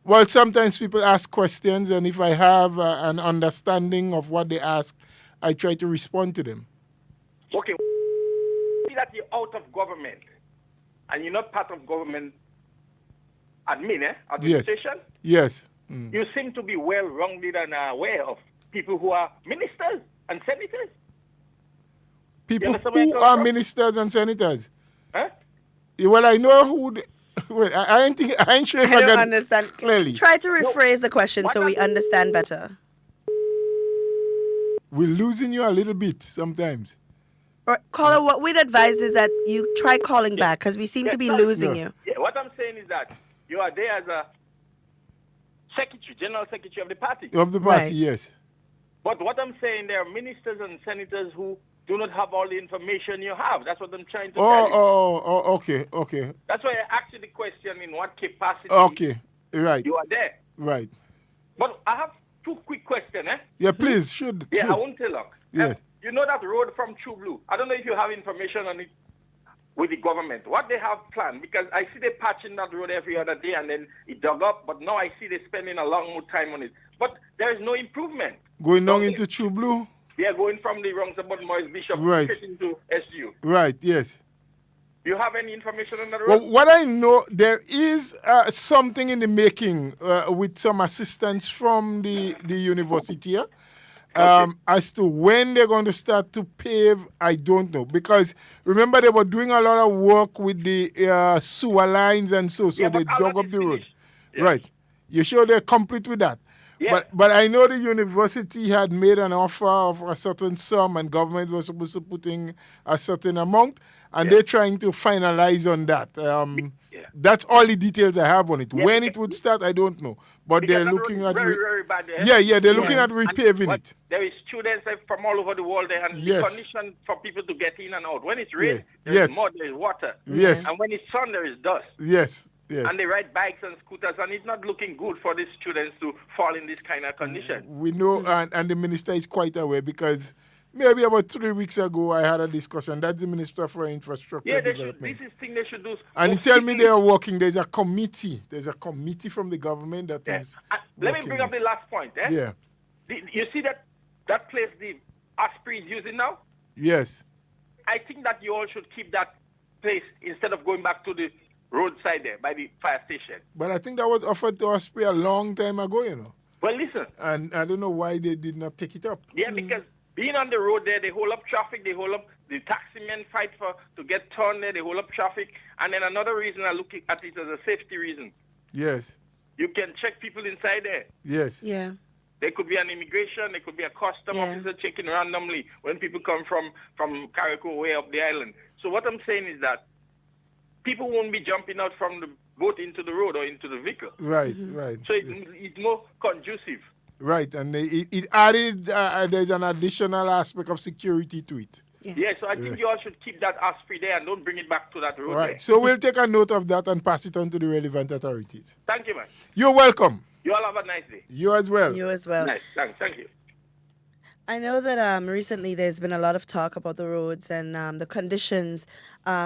Well, sometimes people ask questions, and if I have an understanding of what they ask, I try to respond to them. Okay. See that you're out of government and you're not part of government administration? Yes. You seem to be well-rounded and aware of people who are ministers and senators. People understand where I who come are from? ministers and senators. Huh? Yeah, well, I know who. Well, I ain't sure if I I don't got understand. clearly. Try to rephrase the question so we understand better. We're losing you a little bit sometimes. Or, caller, what we'd advise is that you try calling back because we seem to be losing you. Yeah, what I'm saying is that you are there as a general secretary of the party. Of the party, yes. But what I'm saying, there are ministers and senators who do not have all the information you have. That's what I'm trying to tell you. Okay. That's why I asked you the question, in what capacity Okay, right. you are there. Right. But I have two quick questions, eh? Yeah, please, should. Yeah, I won't tell long. Yes. You know that road from True Blue? I don't know if you have information on it with the government. What they have planned, because I see they patching that road every other day and then it dug up, but now I see they spending a long more time on it. But there is no improvement. Going down into True Blue? They are going from the Roundabout Morris Bishop straight into SU. Right, yes. Do you have any information on that road? Well, what I know, there is something in the making with some assistance from the university here. As to when they're going to start to pave, I don't know. Because remember, they were doing a lot of work with the sewer lines and so they dug up the road. Yes. Right. You sure they're complete with that? Yes. But I know the university had made an offer of a certain sum and government was supposed to put in a certain amount. And they're trying to finalize on that. That's all the details I have on it. When it would start, I don't know. But they're looking at... very bad there. They're looking at repaving it. There is students from all over the world there, and the condition for people to get in and out. When it's rain, there is mud, there is water. Yes. And when it's sun, there is dust. Yes. And they ride bikes and scooters, and it's not looking good for these students to fall in this kind of condition. We know, and the minister is quite aware, because maybe about 3 weeks ago, I had a discussion. That's the Minister for Infrastructure Development. This is thing they should do. And he tell me they are working. There's a committee. There's a committee from the government that is Let me bring up the last point. Yeah. You see that place the Osprey is using now? Yes. I think that you all should keep that place instead of going back to the roadside there by the fire station. But I think that was offered to Osprey a long time ago, you know. Well, listen. And I don't know why they did not take it up. Yeah, because being on the road there, they hold up traffic, they hold up, the taxi men fight to get turned there, they hold up traffic. And then another reason I look at it as a safety reason. Yes. You can check people inside there. Yes. Yeah. There could be an immigration, there could be a custom officer checking randomly when people come from Carriacou way up the island. So what I'm saying is that people won't be jumping out from the boat into the road or into the vehicle. Right, right. So it's more conducive. Right, and it added, there's an additional aspect of security to it. Yes, so I think you all should keep that Osprey there and don't bring it back to that road. Right, there. so we'll take a note of that and pass it on to the relevant authorities. Thank you, man. You're welcome. You all have a nice day. You as well. You as well. Nice, thank you. I know that recently there's been a lot of talk about the roads and the conditions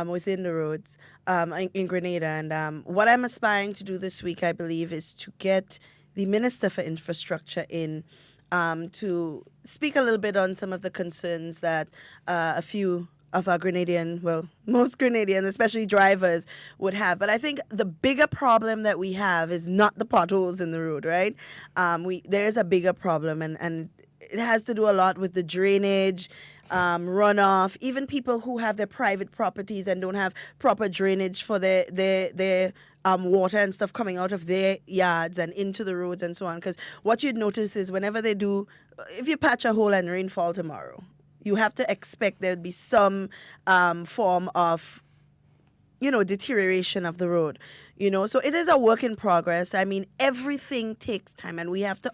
within the roads in Grenada. And what I'm aspiring to do this week, I believe, is to get the Minister for Infrastructure in to speak a little bit on some of the concerns that a few of our Grenadian, well, most Grenadians, especially drivers, would have. But I think the bigger problem that we have is not the potholes in the road, right? There is a bigger problem, and it has to do a lot with the drainage, runoff, even people who have their private properties and don't have proper drainage for their water and stuff coming out of their yards and into the roads and so on. Because what you'd notice is whenever they do, if you patch a hole and rainfall tomorrow, you have to expect there would be some form of, deterioration of the road. So it is a work in progress. I mean, everything takes time, and we have to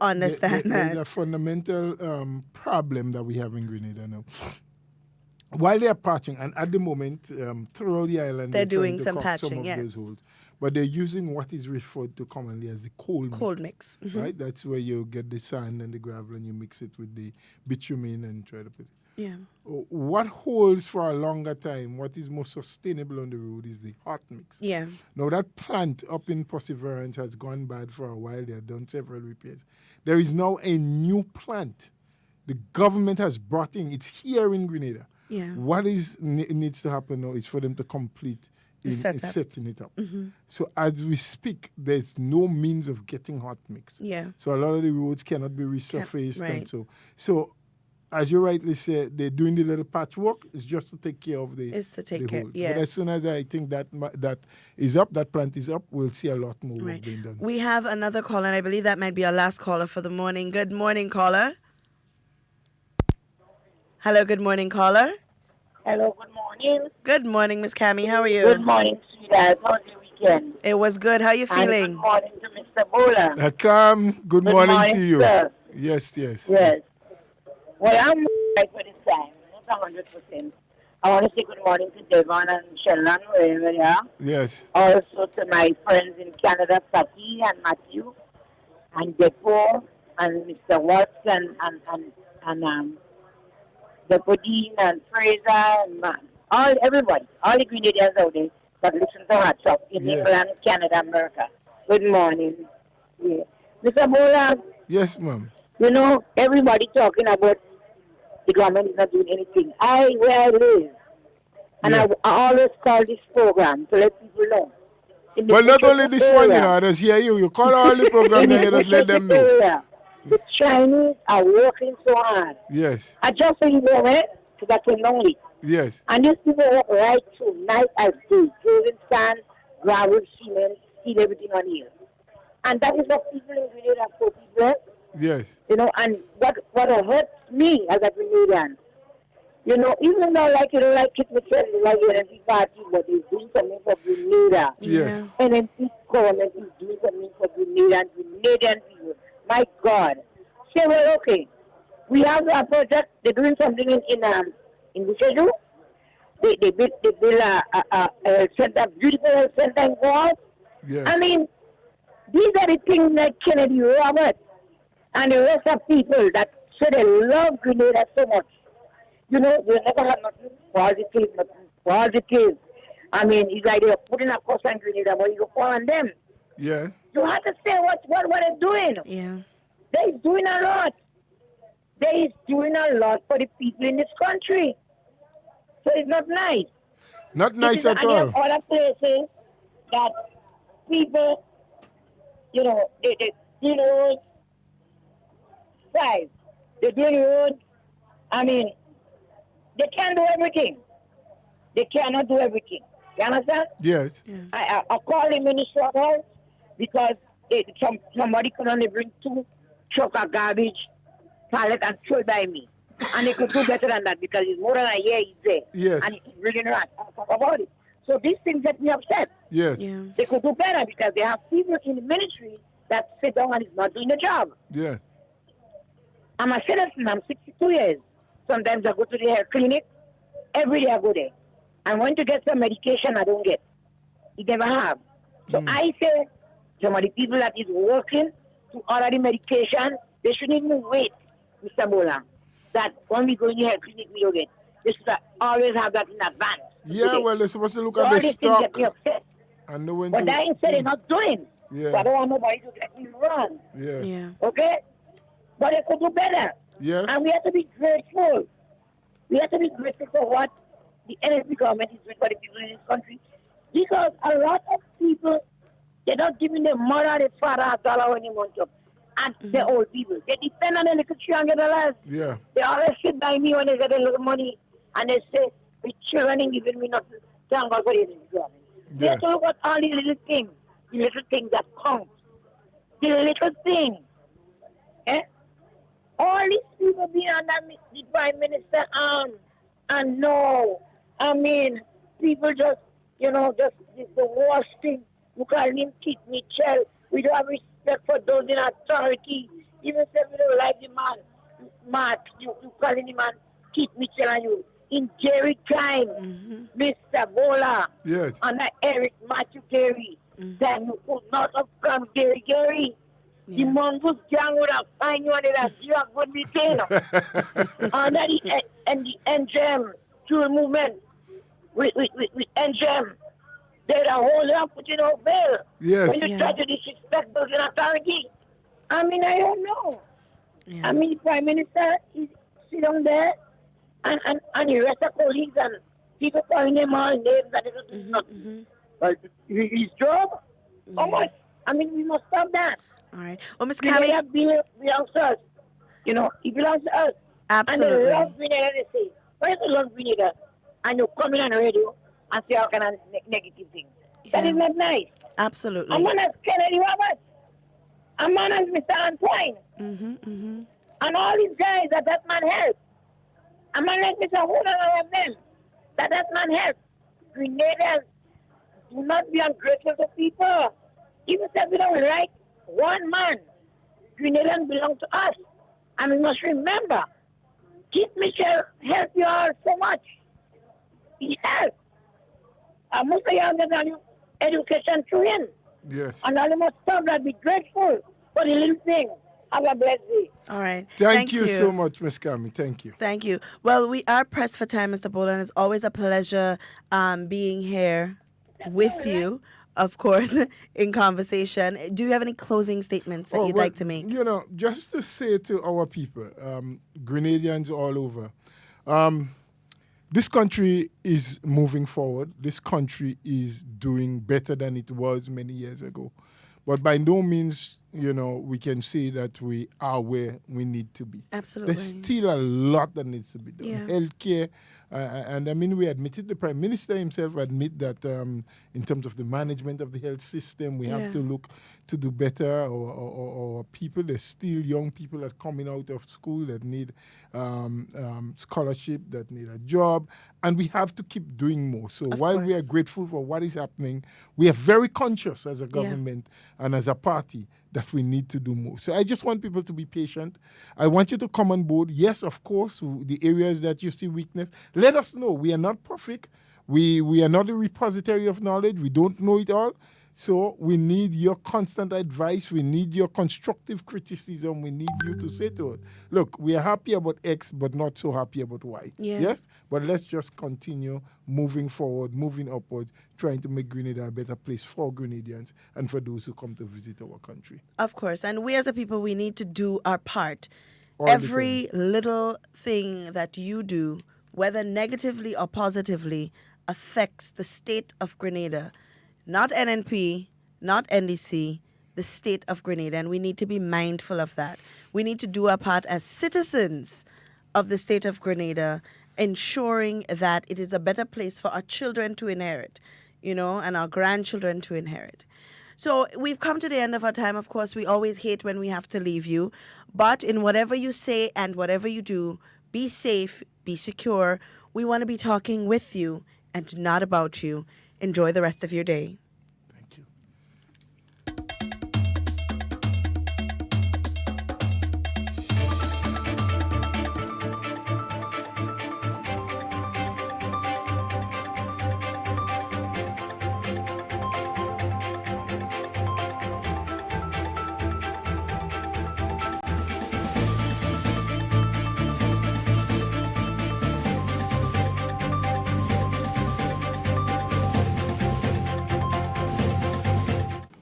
understand that. There's a fundamental problem that we have in Grenada now. While they are patching, and at the moment, throughout the island, they're doing to some cut patching, some of those holes. But they're using what is referred to commonly as the cold mix. Mm-hmm. Right? That's where you get the sand and the gravel and you mix it with the bitumen and try to put it. Yeah. What holds for a longer time, what is more sustainable on the road is the hot mix. Yeah. Now, that plant up in Perseverance has gone bad for a while. They have done several repairs. There is now a new plant the government has brought in. It's here in Grenada. Yeah. What needs to happen now is for them to complete in setting it up. Mm-hmm. So as we speak, there's no means of getting hot mix. Yeah. So a lot of the roads cannot be resurfaced. Right. And so as you rightly said, they're doing the little patchwork. It's just to take care of the It's to take care, holes. yeah. But as soon as I think that is up, that plant is up, we'll see a lot more work being done. We have another caller, and I believe that might be our last caller for the morning. Good morning, caller. Hello, good morning, caller. Hello, good morning. Good morning, Miss Cammie. How are you? Good morning, sweetheart. How was your weekend? It was good. How are you feeling? And good morning to Mr. Bola. Cam, good morning to you. Sir. Yes. Yes. Well, I'm right for this time. Not 100%. I want to say good morning to Devon and Sheldon, wherever they are. Yes. Also to my friends in Canada, Saki and Matthew. and Depo and Mr. Watson and Deputy and Fraser and everybody, all the Grenadians out there that listen to Hard Talk in England, Canada, America. Good morning. Yeah. Mr. Bola. Yes, ma'am. You know, everybody talking about the government is not doing anything. Where I live, and I always call this program to let people know. Well, not only this one, I just hear you. You call all the programs and you just let them know. The Chinese are working so hard. Yes. I just so you know, because I came down late. Yes. And these people work right through night as day, building sand, gravel, cement, steel, everything on here. And that is what people in Grenada are for people. Yes. You know, and what hurts me as a Grenadian, you know, even though like you don't like it, like the NMP party, but they're doing something for Grenada. Yes. NMP government is doing something for Grenada and Grenadian people. My God. Say, well, okay, we have a project, they're doing something in Bushaju. They build a center, beautiful health center in Guam. Yes. I mean, these are the things like Kennedy Roberts and the rest of people that say they love Grenada so much. You know, they never have nothing positive. I mean, it's like they're putting a cost on Grenada, but you go on them. Yeah. You have to say what they're doing. Yeah. They're doing a lot. They're doing a lot for the people in this country. So it's not nice. Not nice at all. And there are other places that people, you know, they do the road. Five. They do the road. I mean, they can't do everything. They cannot do everything. You understand? Yes. Yeah. I call the Minister of Health because somebody could only bring 2 trucks of garbage, pallet, and throw it by me. And they could do better than that because it's more than a year he's there. Yes. And it's really not. I'll talk about it. So these things get me upset. Yes. Yeah. They could do better because they have people in the ministry that sit down and is not doing the job. Yeah. I'm a citizen. I'm 62 years. Sometimes I go to the hair clinic. Every day I go there. I want to get some medication I don't get. It never have. So I say some of the people that is working to order the medication, they shouldn't even wait, Mr. Bola, that when we go in the hair clinic, we don't get. They should always have that in advance. Yeah, well, they're supposed to look So at all the these things stock. get me upset. And know when But that ain't said they're not doing. Yeah. So I don't want nobody to get me wrong. Yeah. Yeah. Okay? But they could do better. Yes. And we have to be grateful. We have to be grateful for what the NSP government is doing for the people in this country. Because a lot of people, they're not giving their mother, their father $1 any month up. And the old people. They depend on the little $300. Yeah. They always sit by me when they get a little money. And they say, the children ain't giving me nothing. Thank God for the NSP government. They have to look at all these little things. The little things that count. The little things. Eh? All these people being under the Prime Minister and no, I mean, people just, you know, just the worst thing. You call him Kit Mitchell. We don't have respect for those in authority. Even if we don't like the man, Mark, you calling him man Kit Mitchell and you. In Jerry time, Mr. Bola, Yes. and Eric Matthew Gary, then you could not have come Gary. The mongoose gang would have find you and they'd have you a good meeting. And the NGM, True Movement, with NGM, they'd have hold you and put you in a bail. Yes. When you try to disrespect those in authority. I mean, I don't know. Yeah. I mean, the Prime Minister, he sit down there and the rest of colleagues and people calling them all names and they don't do nothing. But his job, how much? I mean, we must stop that. All right. Well, Ms. Grenada Cammy. belongs to us. You know, it belongs to us. Absolutely. And they love Grenada, they say. Why do you love Grenada? And you come in on the radio and say all kind of negative things. That is not nice. Absolutely. A man as Kennedy Roberts. A man as Mr. Antoine. And all these guys that man helped. A man like Mr. Hood and all of them. That man helped. Grenadians, do not be ungrateful to people. Even if we don't like one man, Grenadians belong to us. And we must remember, Keith Mitchell helped you all so much. He helped. Most of you all get on education through him. Yes. And all you must stop that, be grateful. for the little thing. Have a blessed day. All right. Thank you so much, Ms. Kami. Thank you. Thank you. Well, we are pressed for time, Mr. Bolden. It's always a pleasure being here with you, of course, in conversation. Do you have any closing statements that you'd like to make? You know, just to say to our people, Grenadians all over, this country is moving forward. This country is doing better than it was many years ago. But by no means, you know, we can say that we are where we need to be. Absolutely. There's still a lot that needs to be done. Yeah. Healthcare, and I mean, we admitted, the Prime Minister himself admit that in terms of the management of the health system, we have to look to do better. Or people, there's still young people that are coming out of school that need scholarship, that need a job, and we have to keep doing more. So while we are grateful for what is happening, we are very conscious as a government and as a party that we need to do more. So I just want people to be patient. I want you to come on board. Yes, of course, the areas that you see weakness, let us know. We are not perfect. We are not a repository of knowledge. We don't know it all. So we need your constant advice. We need your constructive criticism. We need you to say to us, look, we are happy about X, but not so happy about Y. Yeah. Yes? But let's just continue moving forward, moving upwards, trying to make Grenada a better place for Grenadians and for those who come to visit our country. Of course. And we as a people, we need to do our part. All the Every little thing that you do, whether negatively or positively, affects the state of Grenada. Not NNP, not NDC, the state of Grenada. And we need to be mindful of that. We need to do our part as citizens of the state of Grenada, ensuring that it is a better place for our children to inherit, you know, and our grandchildren to inherit. So we've come to the end of our time. Of course, we always hate when we have to leave you. But in whatever you say and whatever you do, be safe, be secure. We want to be talking with you and not about you. Enjoy the rest of your day. Thank you.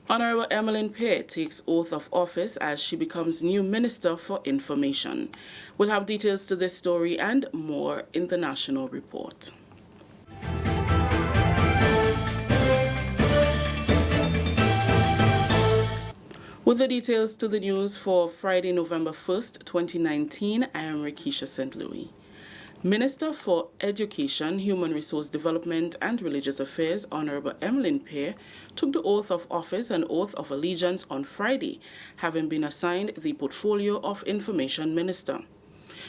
Honorable Emmeline Pear takes oath of office as she becomes new Minister for Information. We'll have details to this story and more in the National Report. With the details to the news for Friday, November 1st, 2019, I am Rikisha St. Louis. Minister for Education, Human Resource Development and Religious Affairs, Honorable Emmeline Pear, took the oath of office and oath of allegiance on Friday, having been assigned the portfolio of Information Minister.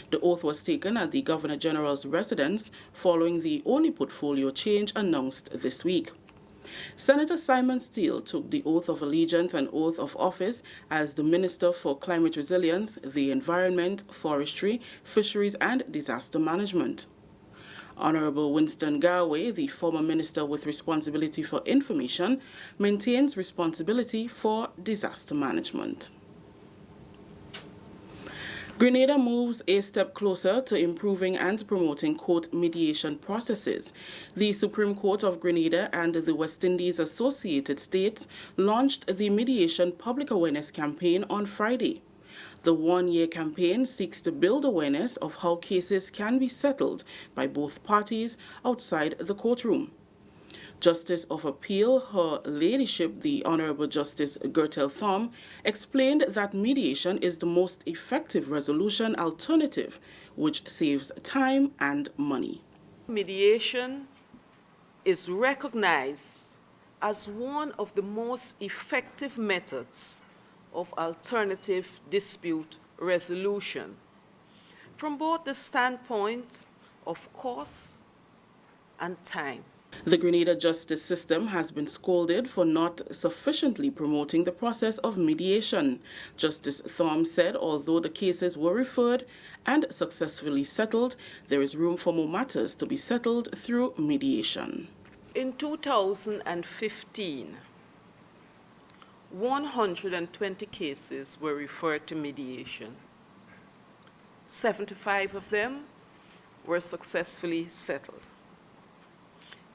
The oath was taken at the Governor General's residence following the only portfolio change announced this week. Senator Simon Steele took the oath of allegiance and oath of office as the Minister for Climate Resilience, the Environment, Forestry, Fisheries and Disaster Management. Honorable Winston Garway, the former Minister with responsibility for information, maintains responsibility for disaster management. Grenada moves a step closer to improving and promoting court mediation processes. The Supreme Court of Grenada and the West Indies Associated States launched the Mediation Public Awareness Campaign on Friday. The one-year campaign seeks to build awareness of how cases can be settled by both parties outside the courtroom. Justice of Appeal, Her Ladyship, the Honorable Justice Gertel Thom, explained that mediation is the most effective resolution alternative, which saves time and money. Mediation is recognized as one of the most effective methods of alternative dispute resolution, from both the standpoint of cost and time. The Grenada justice system has been scolded for not sufficiently promoting the process of mediation. Justice Thom said although the cases were referred and successfully settled, there is room for more matters to be settled through mediation. In 2015, 120 cases were referred to mediation. 75 of them were successfully settled.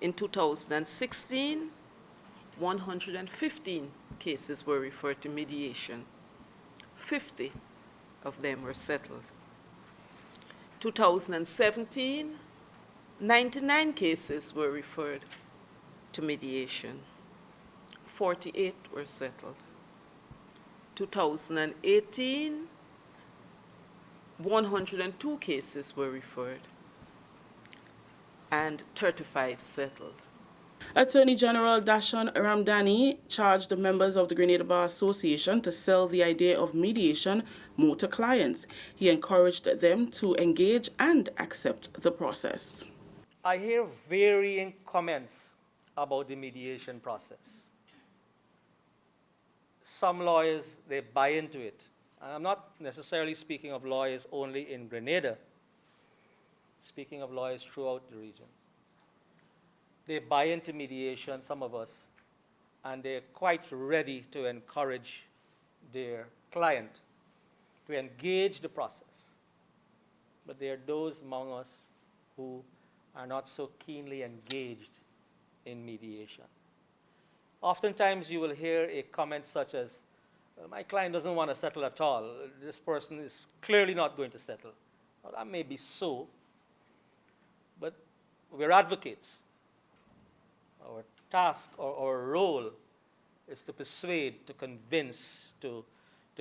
In 2016, 115 cases were referred to mediation. 50 of them were settled. 2017, 99 cases were referred to mediation. 48 were settled. 2018, 102 cases were referred and 35 settled. Attorney General Dashan Ramdani charged the members of the Grenada Bar Association to sell the idea of mediation more to clients. He encouraged them to engage and accept the process. I hear varying comments about the mediation process. Some lawyers, they buy into it. And I'm not necessarily speaking of lawyers only in Grenada, speaking of lawyers throughout the region. They buy into mediation, some of us, and they're quite ready to encourage their client to engage the process. But there are those among us who are not so keenly engaged in mediation. Oftentimes you will hear a comment such as, my client doesn't want to settle at all. This person is clearly not going to settle. Well, that may be so, but we're advocates. Our task or our role is to persuade, to convince, to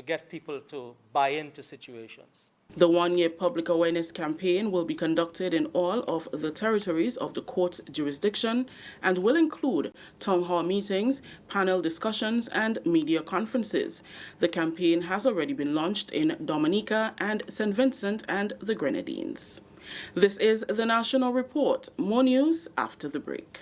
get people to buy into situations. The one-year public awareness campaign will be conducted in all of the territories of the court's jurisdiction and will include town hall meetings, panel discussions, and media conferences. The campaign has already been launched in Dominica and St. Vincent and the Grenadines. This is the National Report. More news after the break.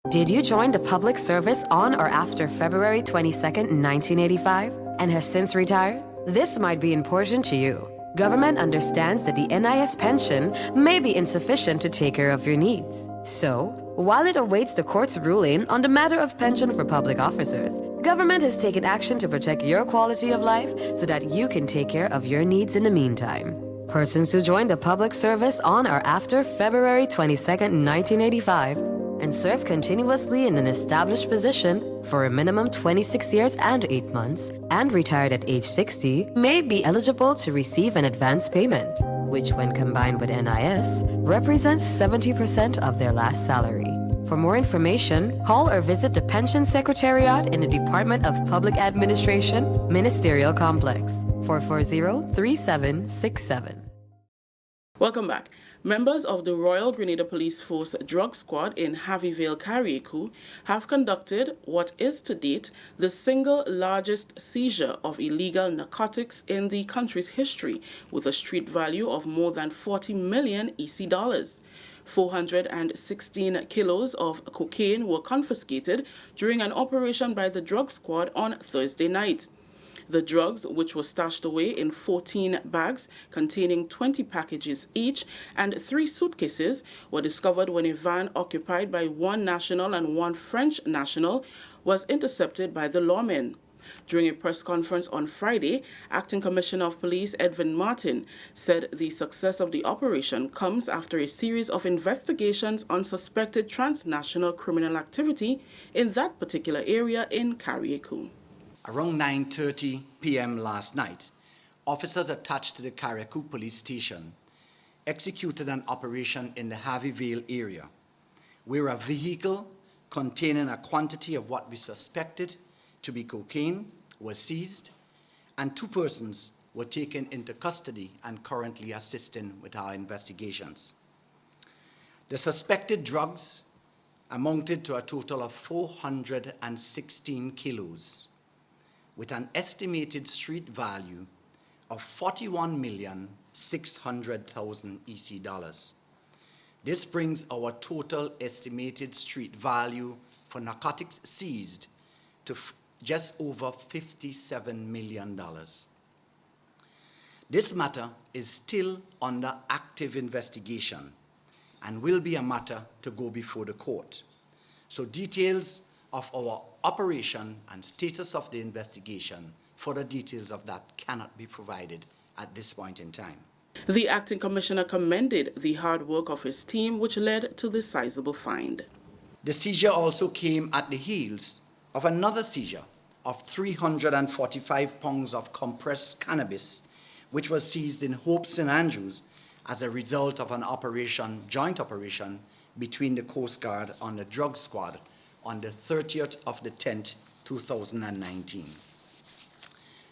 Did you join the public service on or after February 22nd, 1985 and have since retired? This might be important to you. Government understands that the NIS pension may be insufficient to take care of your needs. So, while it awaits the court's ruling on the matter of pension for public officers, government has taken action to protect your quality of life so that you can take care of your needs in the meantime. Persons who joined the public service on or after February 22nd, 1985 and serve continuously in an established position for a minimum 26 years and 8 months and retired at age 60 may be eligible to receive an advance payment, which when combined with NIS represents 70% of their last salary. For more information, call or visit the Pension Secretariat in the Department of Public Administration, Ministerial Complex, 440-3767. Welcome back. Members of the Royal Grenada Police Force Drug Squad in Harveyville, Carriacou, have conducted what is to date the single largest seizure of illegal narcotics in the country's history, with a street value of more than 40 million EC dollars. 416 kilos of cocaine were confiscated during an operation by the drug squad on Thursday night. The drugs, which were stashed away in 14 bags containing 20 packages each and 3 suitcases, were discovered when a van occupied by one national and one French national was intercepted by the lawmen. During a press conference on Friday, Acting Commissioner of Police Edwin Martin said the success of the operation comes after a series of investigations on suspected transnational criminal activity in that particular area in Carriacou. Around 9:30 p.m. last night, officers attached to the Carriacou police station executed an operation in the Harveyville area, where a vehicle containing a quantity of what we suspected to be cocaine was seized, and 2 persons were taken into custody and currently assisting with our investigations. The suspected drugs amounted to a total of 416 kilos, with an estimated street value of 41,600,000 EC dollars. This brings our total estimated street value for narcotics seized to just over $57 million. This matter is still under active investigation and will be a matter to go before the court. So details of our operation and status of the investigation. Further details of that cannot be provided at this point in time. The acting commissioner commended the hard work of his team, which led to this sizable find. The seizure also came at the heels of another seizure of 345 pounds of compressed cannabis, which was seized in Hope St. Andrews as a result of an joint operation between the Coast Guard and the Drug Squad on the 30th of the 10th, 2019.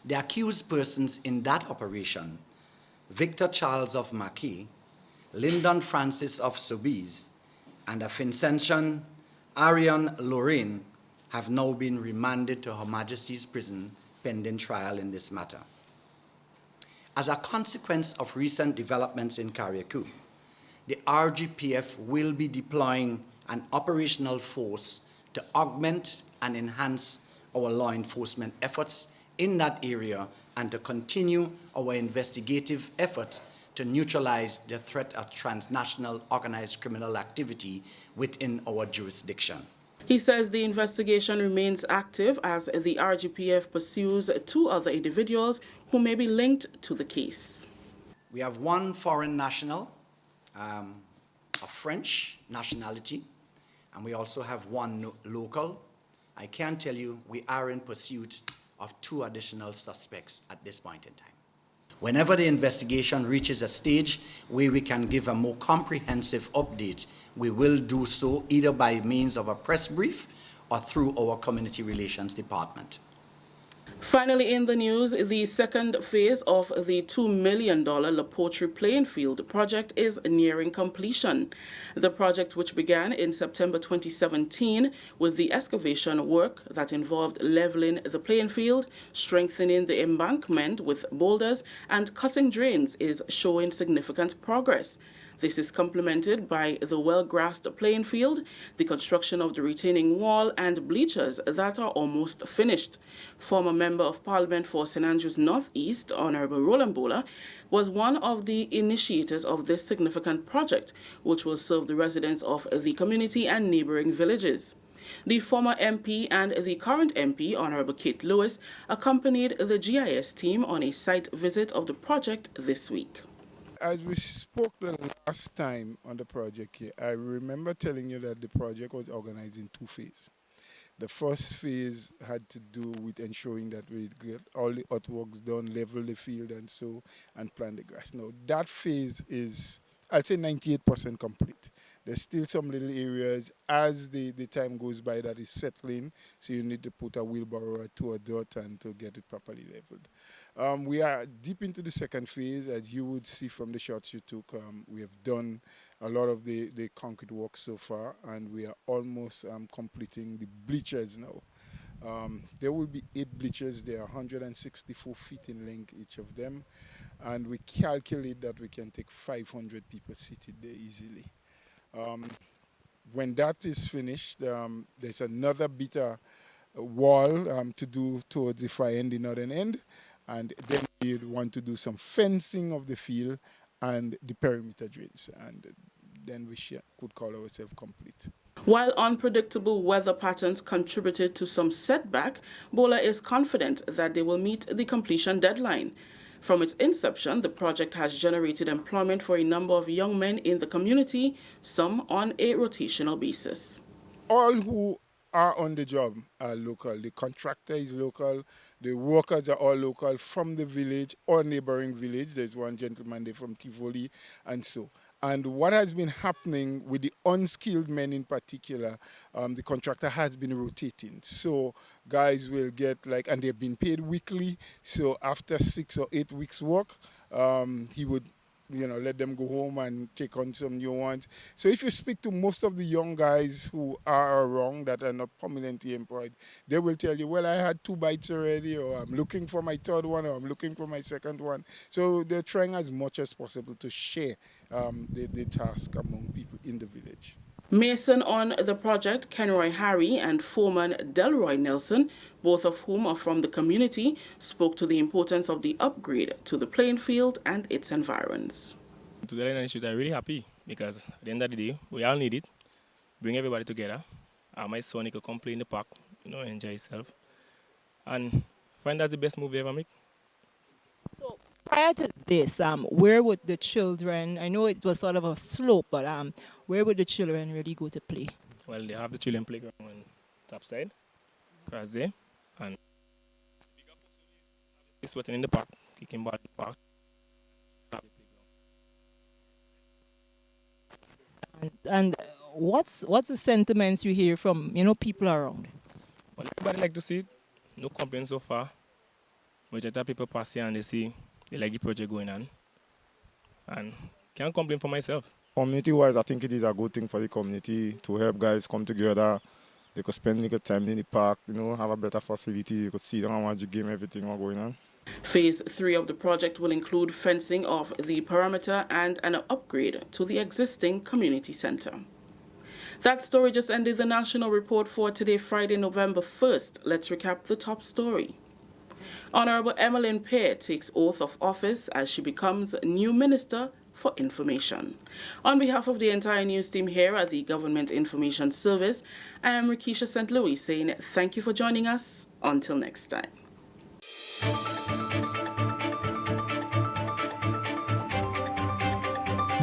The accused persons in that operation, Victor Charles of Mackay, Lyndon Francis of Sobeys, and a Vincentian Ariane Lorraine, have now been remanded to Her Majesty's Prison pending trial in this matter. As a consequence of recent developments in Carriacou, the RGPF will be deploying an operational force to augment and enhance our law enforcement efforts in that area and to continue our investigative efforts to neutralize the threat of transnational organized criminal activity within our jurisdiction. He says the investigation remains active as the RGPF pursues 2 other individuals who may be linked to the case. We have one foreign national, of French nationality, and we also have one local. I can tell you we are in pursuit of 2 additional suspects at this point in time. Whenever the investigation reaches a stage where we can give a more comprehensive update, we will do so either by means of a press brief or through our community relations department. Finally, in the news, the second phase of the $2 million La Poterie playing field project is nearing completion. The project, which began in September 2017 with the excavation work that involved leveling the playing field, strengthening the embankment with boulders, and cutting drains, is showing significant progress. This is complemented by the well-grassed playing field, the construction of the retaining wall, and bleachers that are almost finished. Former Member of Parliament for St. Andrews North East, Honourable Roland Bowler, was one of the initiators of this significant project, which will serve the residents of the community and neighbouring villages. The former MP and the current MP, Honourable Kate Lewis, accompanied the GIS team on a site visit of the project this week. As we spoke the last time on the project here, I remember telling you that the project was organized in 2 phases. The first phase had to do with ensuring that we get all the earthworks done, level the field and plant the grass. Now, that phase is, I'd say 98% complete. There's still some little areas as the time goes by that is settling, so you need to put a wheelbarrow to a dirt and to get it properly leveled. We are deep into the second phase. As you would see from the shots you took, we have done a lot of the concrete work so far, and we are almost completing the bleachers now. There will be 8 bleachers. They are 164 feet in length, each of them, and we calculate that we can take 500 people seated there easily. When that is finished, there's another bit of wall to do towards the far end, the northern end, and then we want to do some fencing of the field and the perimeter drains, and then we could call ourselves complete. While unpredictable weather patterns contributed to some setback, Bowler is confident that they will meet the completion deadline. From its inception, the project has generated employment for a number of young men in the community, some on a rotational basis. All who are on the job are local. The contractor is local. The workers are all local from the village or neighboring village. There's one gentleman there from Tivoli and so. And what has been happening with the unskilled men in particular, the contractor has been rotating. So guys will get and they've been paid weekly. So after 6 or 8 weeks work, he would let them go home and take on some new ones. So if you speak to most of the young guys who are around that are not permanently employed, they will tell you, well, I had 2 bites already, or I'm looking for my 3rd one, or I'm looking for my 2nd one. So they're trying as much as possible to share the task among people in the village. Mason on the project, Kenroy Harry and foreman Delroy Nelson, both of whom are from the community, spoke to the importance of the upgrade to the playing field and its environs. To the issue, I'm really happy because at the end of the day, we all need it, bring everybody together, my son, he could come play in the park, enjoy himself. And find that's the best move they ever make. So prior to this, where would the children, I know it was sort of a slope, but where would the children really go to play? Well, they have the children playground on top side, across there, and he's sweating in the park, kicking ball in the park. And what's the sentiments you hear from people around? Well, everybody like to see it. No complaints so far. But just people pass here and they like the project going on. And can't complain for myself. Community-wise, I think it is a good thing for the community to help guys come together. They could spend a little time in the park, have a better facility. You could see them watch the game, everything all going on. Phase 3 of the project will include fencing of the perimeter and an upgrade to the existing community center. That story just ended the national report for today, Friday, November 1st. Let's recap the top story. Honorable Emmeline Pear takes oath of office as she becomes new Minister for Information. On behalf of the entire news team here at the Government Information Service, I am Rikisha St. Louis saying thank you for joining us. Until next time.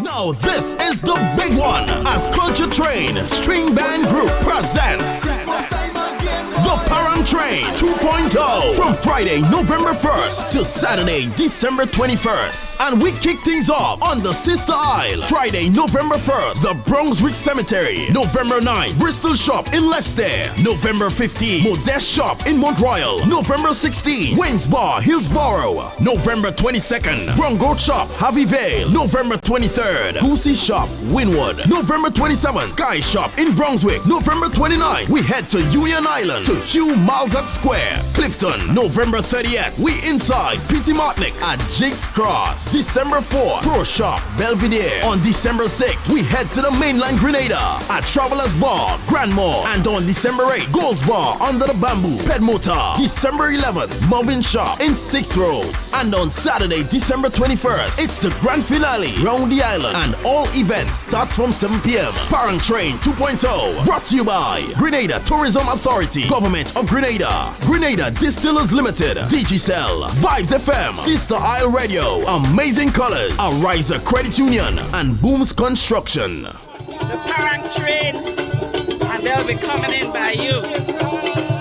Now this is the big one as Culture Train String Band Group presents The Parent Train 2.0 from Friday, November 1st to Saturday, December 21st. And we kick things off on the Sister Isle. Friday, November 1st, the Brunswick Cemetery. November 9th, Bristol Shop in Leicester. November 15th, Modest Shop in Mount Royal. November 16th, Waynes Bar, Hillsborough. November 22nd, Brongo Shop, Harvey Vale. November 23rd, Goosey Shop, Winwood. November 27th, Sky Shop in Brunswick. November 29th, we head to Union Island to Hugh Malzat Square, Clifton. November 30th, we inside P.T. Martinic at Jigs Cross. December 4th, Pro Shop, Belvedere. On December 6th, we head to the mainland Grenada at Travelers Bar, Grandmore. And on December 8th, Gold's Bar under the Bamboo, Pedmota. December 11th, Marvin Shop in 6 Roads. And on Saturday, December 21st, it's the grand finale round the island. And all events start from 7 p.m. Parent Train 2.0 brought to you by Grenada Tourism Authority, Government of Grenada, Grenada Distillers Limited, Digicel, WeiVybz FM, Sister Isle Radio, Amazing Colors, Ariser Credit Union, and Booms Construction. The Parent Train, and they'll be coming in by you.